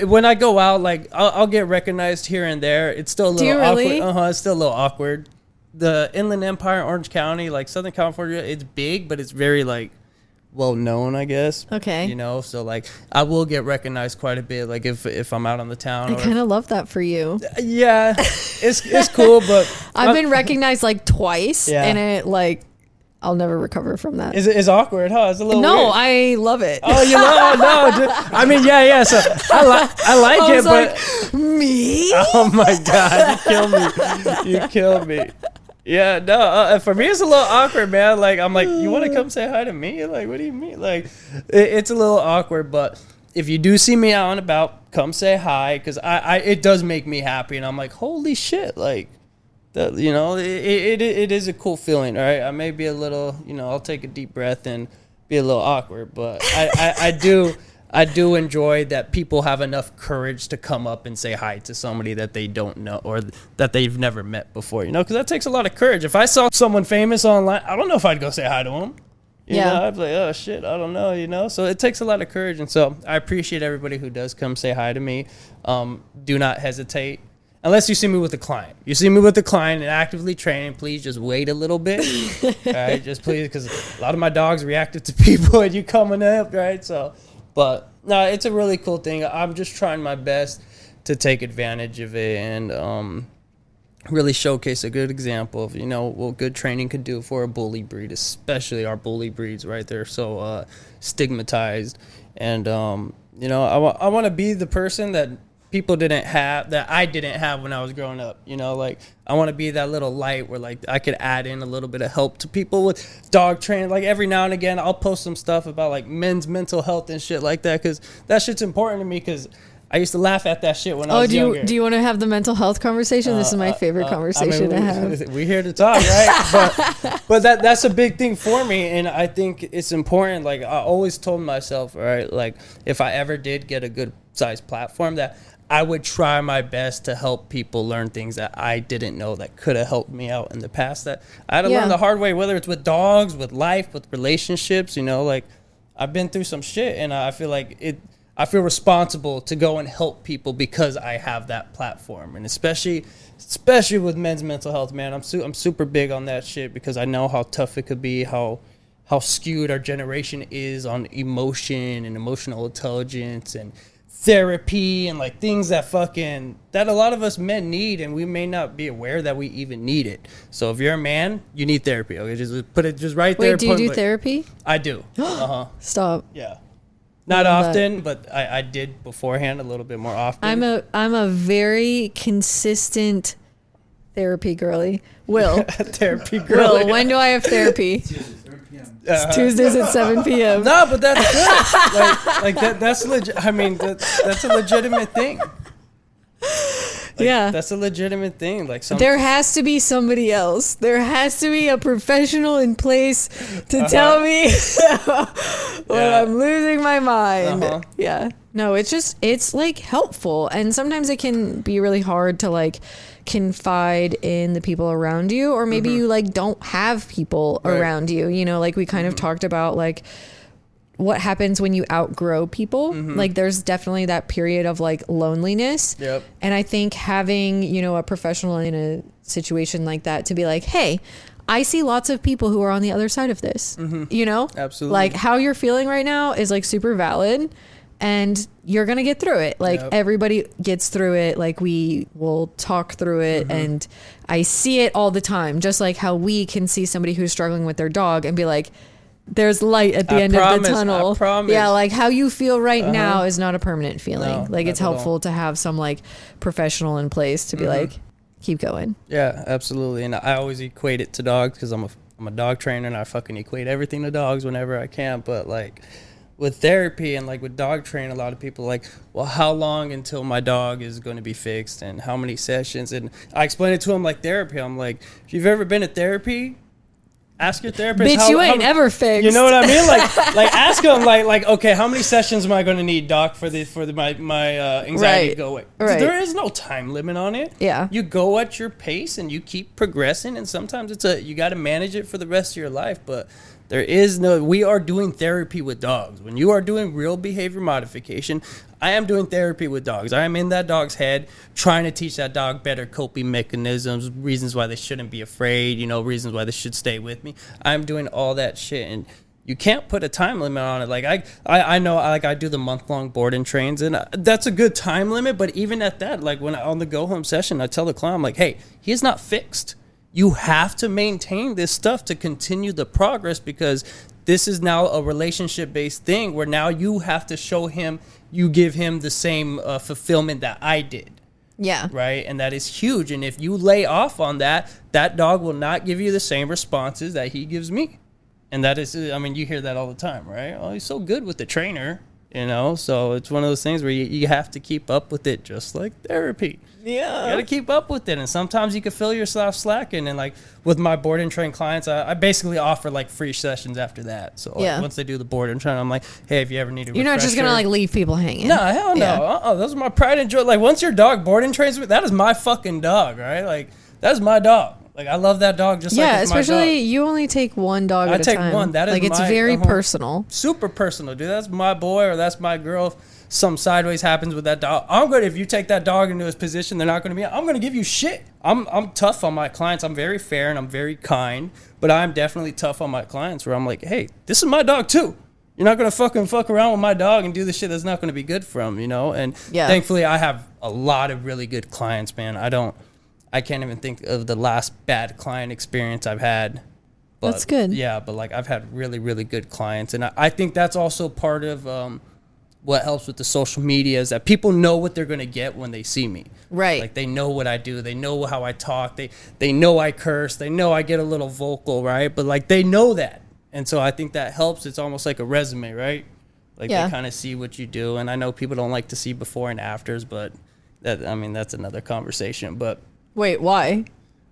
when I go out, like I'll get recognized here and there. It's still a little really? awkward. It's still a little awkward. The Inland Empire, Orange County, like Southern California, it's big, but it's very like well known, I guess. Okay. You know, so like I will get recognized quite a bit, like if I'm out on the town. I kind of love that for you. Yeah, it's cool, but I've been recognized like twice, Yeah. and it like I'll never recover from that. it's awkward, huh? It's a little No, weird. I love it. Oh, you love it? No, dude. I mean, yeah. So I like I it, was but like, me? oh my god, you killed me. Yeah, no. For me, it's a little awkward, man. Like, I'm like, you want to come say hi to me? Like, what do you mean? Like, it's a little awkward, but if you do see me out and about, come say hi, because it does make me happy, and I'm like, holy shit, like, that, you know, it is a cool feeling. All right, I may be a little, you know, I'll take a deep breath and be a little awkward, but I do enjoy that people have enough courage to come up and say hi to somebody that they don't know or that they've never met before, you know, because that takes a lot of courage. If I saw someone famous online, I don't know if I'd go say hi to them. You know, I'd be like, oh shit, I don't know, you know. So it takes a lot of courage, and so I appreciate everybody who does come say hi to me. Do not hesitate. unless you see me with a client. You see me with a client and actively training, please just wait a little bit. Right? Just please, because a lot of my dogs reactive to people and you coming up, right? So, but no, it's a really cool thing. I'm just trying my best to take advantage of it and really showcase a good example of, what good training could do for a bully breed, especially our bully breeds, right? They're so stigmatized. And, I want to be the person that people didn't have, that I didn't have when I was growing up. Like, I want to be that little light where, like, I could add in a little bit of help to people with dog training. Like, every now and again, I'll post some stuff about, like, men's mental health and shit like that, because that shit's important to me, because I used to laugh at that shit when I was younger. Do you want to have the mental health conversation? This is my favorite conversation to have. We're here to talk, right? but that's a big thing for me, and I think it's important. Like, I always told myself, right, like, if I ever did get a good sized platform, that I would try my best to help people learn things that I didn't know that could have helped me out in the past, that I had to learn the hard way, whether it's with dogs, with life, with relationships. Like, I've been through some shit, and I feel like I feel responsible to go and help people because I have that platform. And especially with men's mental health, man, I'm super big on that shit, because I know how tough it could be, how skewed our generation is on emotion and emotional intelligence and therapy and, like, things that a lot of us men need, and we may not be aware that we even need it. So if you're a man, you need therapy. Okay, just put it just right there. Wait, do you do therapy? I do. Stop. Yeah. Not often, but I did beforehand a little bit more often. I'm a very consistent thanerappy girly. Will. Therapy girly. Will, when do I have therapy? It's Tuesdays at 7 p.m. No, but that's good. like that. That's legit. I mean, that's a legitimate thing. That's a legitimate thing. Like, there has to be somebody else. There has to be a professional in place to tell me when I'm losing my mind. Yeah. No, it's like helpful, and sometimes it can be really hard to, like, confide in the people around you, or maybe you, like, don't have people around you. Like, we kind of talked about, like, what happens when you outgrow people. Like, there's definitely that period of, like, loneliness. Yep. And I think having, a professional in a situation like that to be like, hey, I see lots of people who are on the other side of this, Absolutely. Like, how you're feeling right now is, like, super valid, and you're going to get through it. Like, everybody gets through it. Like, we will talk through it. And I see it all the time, just like how we can see somebody who's struggling with their dog and be like, there's light at the end of the tunnel. I promise. Yeah, like, how you feel right now is not a permanent feeling. No, like, it's helpful to have some, like, professional in place to be like, keep going. Yeah, absolutely. And I always equate it to dogs, because I'm a dog trainer, and I fucking equate everything to dogs whenever I can. But, like, with therapy and, like, with dog training, a lot of people are like, well, how long until my dog is going to be fixed, and how many sessions? And I explain it to them like therapy. I'm like, if you've ever been to therapy, ask your therapist. Bitch, you ain't ever fixed. You know what I mean? Like ask them, like, okay, how many sessions am I going to need, doc, for my anxiety to go away? Right. There is no time limit on it. Yeah. You go at your pace and you keep progressing, and sometimes you got to manage it for the rest of your life, but we are doing therapy with dogs. When you are doing real behavior modification, I am doing therapy with dogs. I am in that dog's head, trying to teach that dog better coping mechanisms, reasons why they shouldn't be afraid, reasons why they should stay with me. I'm doing all that shit, and you can't put a time limit on it. Like, I know, like, I do the month-long board and trains, and that's a good time limit, but even at that, like, when on the go-home session, I tell the client, I'm like, hey, he's not fixed. You have to maintain this stuff to continue the progress, because this is now a relationship-based thing where now you have to show him, you give him the same fulfillment that I did. Yeah. Right? And that is huge. And if you lay off on that, that dog will not give you the same responses that he gives me. And that is, I mean, you hear that all the time, right? Oh, he's so good with the trainer, So it's one of those things where you have to keep up with it, just like therapy. Yeah. You got to keep up with it. And sometimes you can feel yourself slacking. And, like, with my board and train clients, I basically offer, like, free sessions after that. So, like, once they do the board and train, I'm like, hey, if you ever need a refresher. You're not just going to, like, leave people hanging. No, hell no. Yeah. Those are my pride and joy. Like, once your dog board and trains me, that is my fucking dog, right? Like, that's my dog. Like, I love that dog just like it's my dog. Especially you only take one dog at a time. I take one. That is like, it's very personal. Super personal, dude. That's my boy or that's my girl. If some sideways happens with that dog, I'm good. If you take that dog into his position, they're not going to be. I'm going to give you shit. I'm tough on my clients. I'm very fair and I'm very kind, but I'm definitely tough on my clients where I'm like, hey, this is my dog too. You're not going to fucking fuck around with my dog and do the shit that's not going to be good for him, you know? And thankfully I have a lot of really good clients, man. I can't even think of the last bad client experience I've had. But, that's good. Yeah, but like I've had really, really good clients. And I think that's also part of what helps with the social media is that people know what they're going to get when they see me. Right. Like they know what I do. They know how I talk. They know I curse. They know I get a little vocal, right? But like they know that. And so I think that helps. It's almost like a resume, right? Like they kind of see what you do. And I know people don't like to see before and afters, but that's another conversation. But wait, why?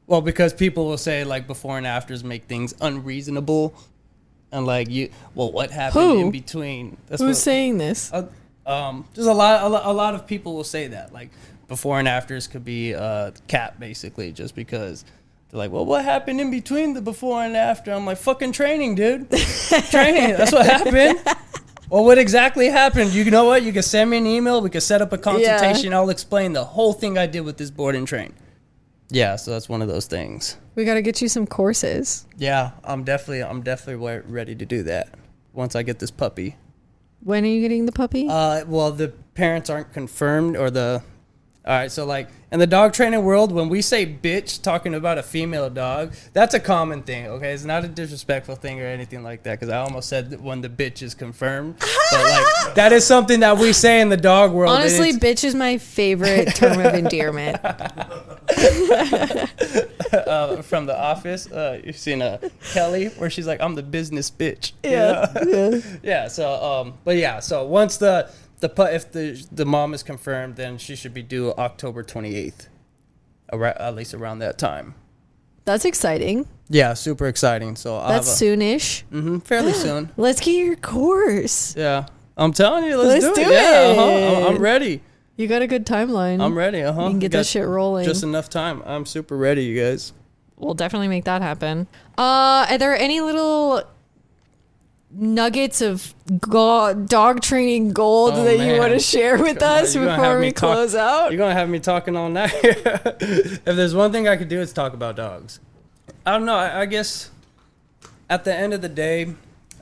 Well, because people will say like before and afters make things unreasonable. And like what happened in between? Who's saying this? Just a lot of people will say that. Like before and afters could be cap basically, just because they're like, well, what happened in between the before and after? I'm like, fucking training, dude. Training. That's what happened. Well, what exactly happened? You know what? You can send me an email. We can set up a consultation. Yeah. I'll explain the whole thing I did with this board and train. Yeah, so that's one of those things. We got to get you some courses. Yeah, I'm definitely ready to do that once I get this puppy. When are you getting the puppy? Well, the parents aren't confirmed all right, so like in the dog training world, when we say bitch talking about a female dog, that's a common thing, okay? It's not a disrespectful thing or anything like that, because I almost said that when the bitch is confirmed. But like that is something that we say in the dog world. Honestly, bitch is my favorite term of endearment. From The Office, you've seen Kelly, where she's like, I'm the business bitch. Yeah. Yeah, so once if the mom is confirmed, then she should be due October 28th, at least around that time. That's exciting. Yeah, super exciting. So that's soonish. Fairly soon. Let's get your course. Yeah, I'm telling you, let's do it. Yeah, I'm ready. You got a good timeline. I'm ready. You can get this shit rolling. Just enough time. I'm super ready, you guys. We'll definitely make that happen. Are there any little nuggets of dog training gold that you want to share with us before we close out? You're gonna have me talking all night. If there's one thing I could do, it's talk about dogs. I don't know. I guess at the end of the day,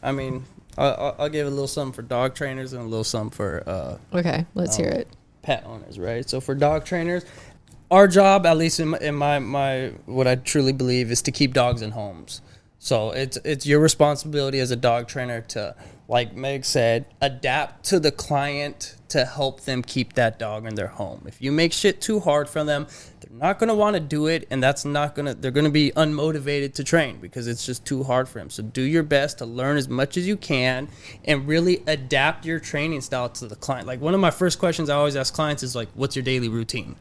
I mean, I'll give a little something for dog trainers and a little something for okay, let's hear it. Pet owners, right? So for dog trainers, our job, at least in my what I truly believe, is to keep dogs in homes. So it's your responsibility as a dog trainer to, like Meg said, adapt to the client to help them keep that dog in their home. If you make shit too hard for them, they're not going to want to do it, and they're going to be unmotivated to train because it's just too hard for them. So do your best to learn as much as you can and really adapt your training style to the client. Like one of my first questions I always ask clients is like, what's your daily routine?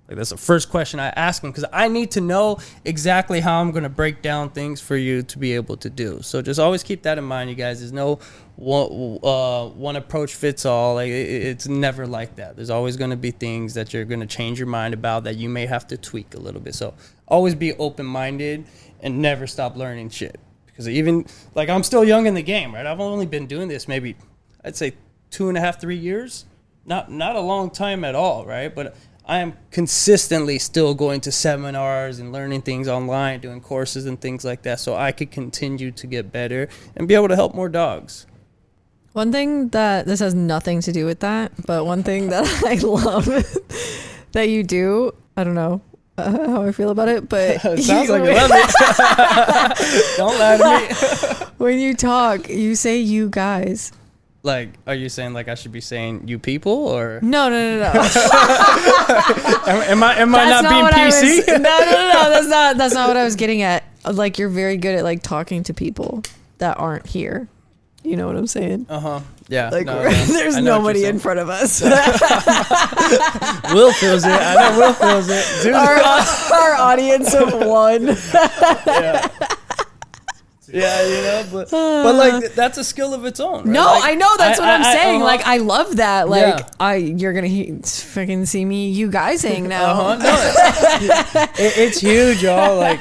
Like that's the first question I ask them because I need to know exactly how I'm going to break down things for you to be able to do. So just always keep that in mind, you guys. There's no one approach fits all. Like it's never like that. There's always going to be things that you're going to change your mind about that you may have to tweak a little bit. So always be open-minded and never stop learning shit. Because even like I'm still young in the game, right? I've only been doing this maybe I'd say 2.5, 3 years. Not a long time at all, right? But I am consistently still going to seminars and learning things online, doing courses and things like that, so I could continue to get better and be able to help more dogs. One thing that this has nothing to do with that, but one thing that I love that you do, I don't know how I feel about it, but it sounds like you love it. Don't lie to me. When you talk, you say you guys. Like, are you saying like I should be saying you people or? No. am I not being PC? No. That's not what I was getting at. Like, you're very good at like talking to people that aren't here. You know what I'm saying? Yeah. Like there's nobody in front of us. Will feels it. I know Will feels it. Our audience of one. Yeah. Yeah, you know, but like that's a skill of its own. Right? No, like, I know that's what I'm saying. uh-huh. Like I love that. Like Yeah. you're gonna fucking see me you guysing now. No, it's huge, y'all. Like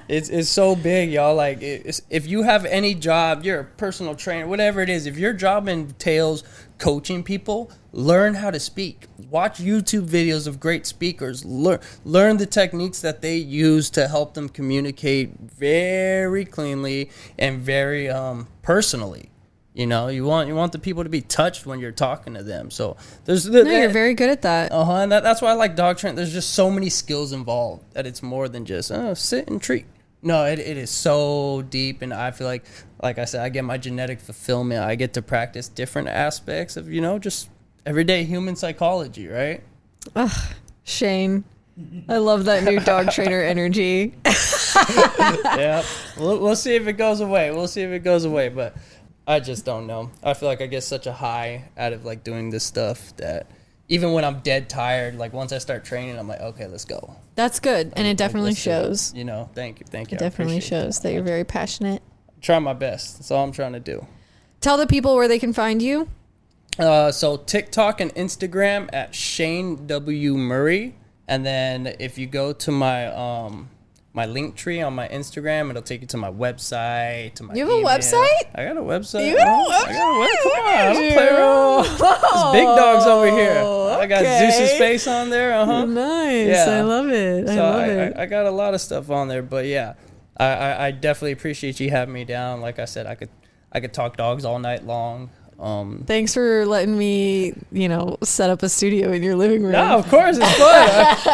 it's so big, y'all. Like if you have any job, you're a personal trainer, whatever it is. If your job entails coaching people, learn how to speak. Watch YouTube videos of great speakers. Learn the techniques that they use to help them communicate very cleanly and very personally. You know, you want the people to be touched when you're talking to them. So You're very good at that. And that's why I like dog training. There's just so many skills involved that it's more than just sit and treat. No, it is so deep, and I feel like I said, I get my genetic fulfillment. I get to practice different aspects of, you know, just everyday human psychology, right? Ugh, Shane, I love that new dog trainer energy. Yeah, we'll see if it goes away. But I just don't know. I feel like I get such a high out of like doing this stuff that even when I'm dead tired, like once I start training, I'm like, okay, let's go. That's good, and it definitely shows. You know, thank you. It definitely shows that you're very passionate. Try my best. That's all I'm trying to do. Tell the people where they can find you. So TikTok and Instagram at Shane W. Murray. And then if you go to my my link tree on my Instagram, it'll take you to my website, to my You have email. a website? I got a website. You got a website? I got a website. Come on, I don't Look play at around. There's big dogs over here. I got okay. Zeus's face on there. Nice. Yeah. I love it. I got a lot of stuff on there, but yeah, I definitely appreciate you having me down. Like I said, I could talk dogs all night long. Thanks for letting me, set up a studio in your living room. No, of course it's fun.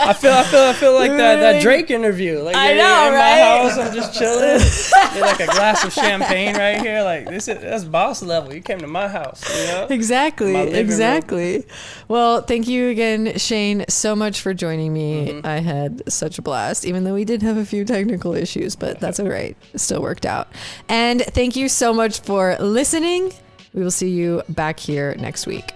I feel like that Drake interview. Like I in know, my right? house, I'm just chilling. Get like a glass of champagne right here. Like that's boss level. You came to my house, you know? Exactly. Well, thank you again, Shane, so much for joining me. Mm-hmm. I had such a blast, even though we did have a few technical issues, but that's all right. It still worked out. And thank you so much for listening. We will see you back here next week.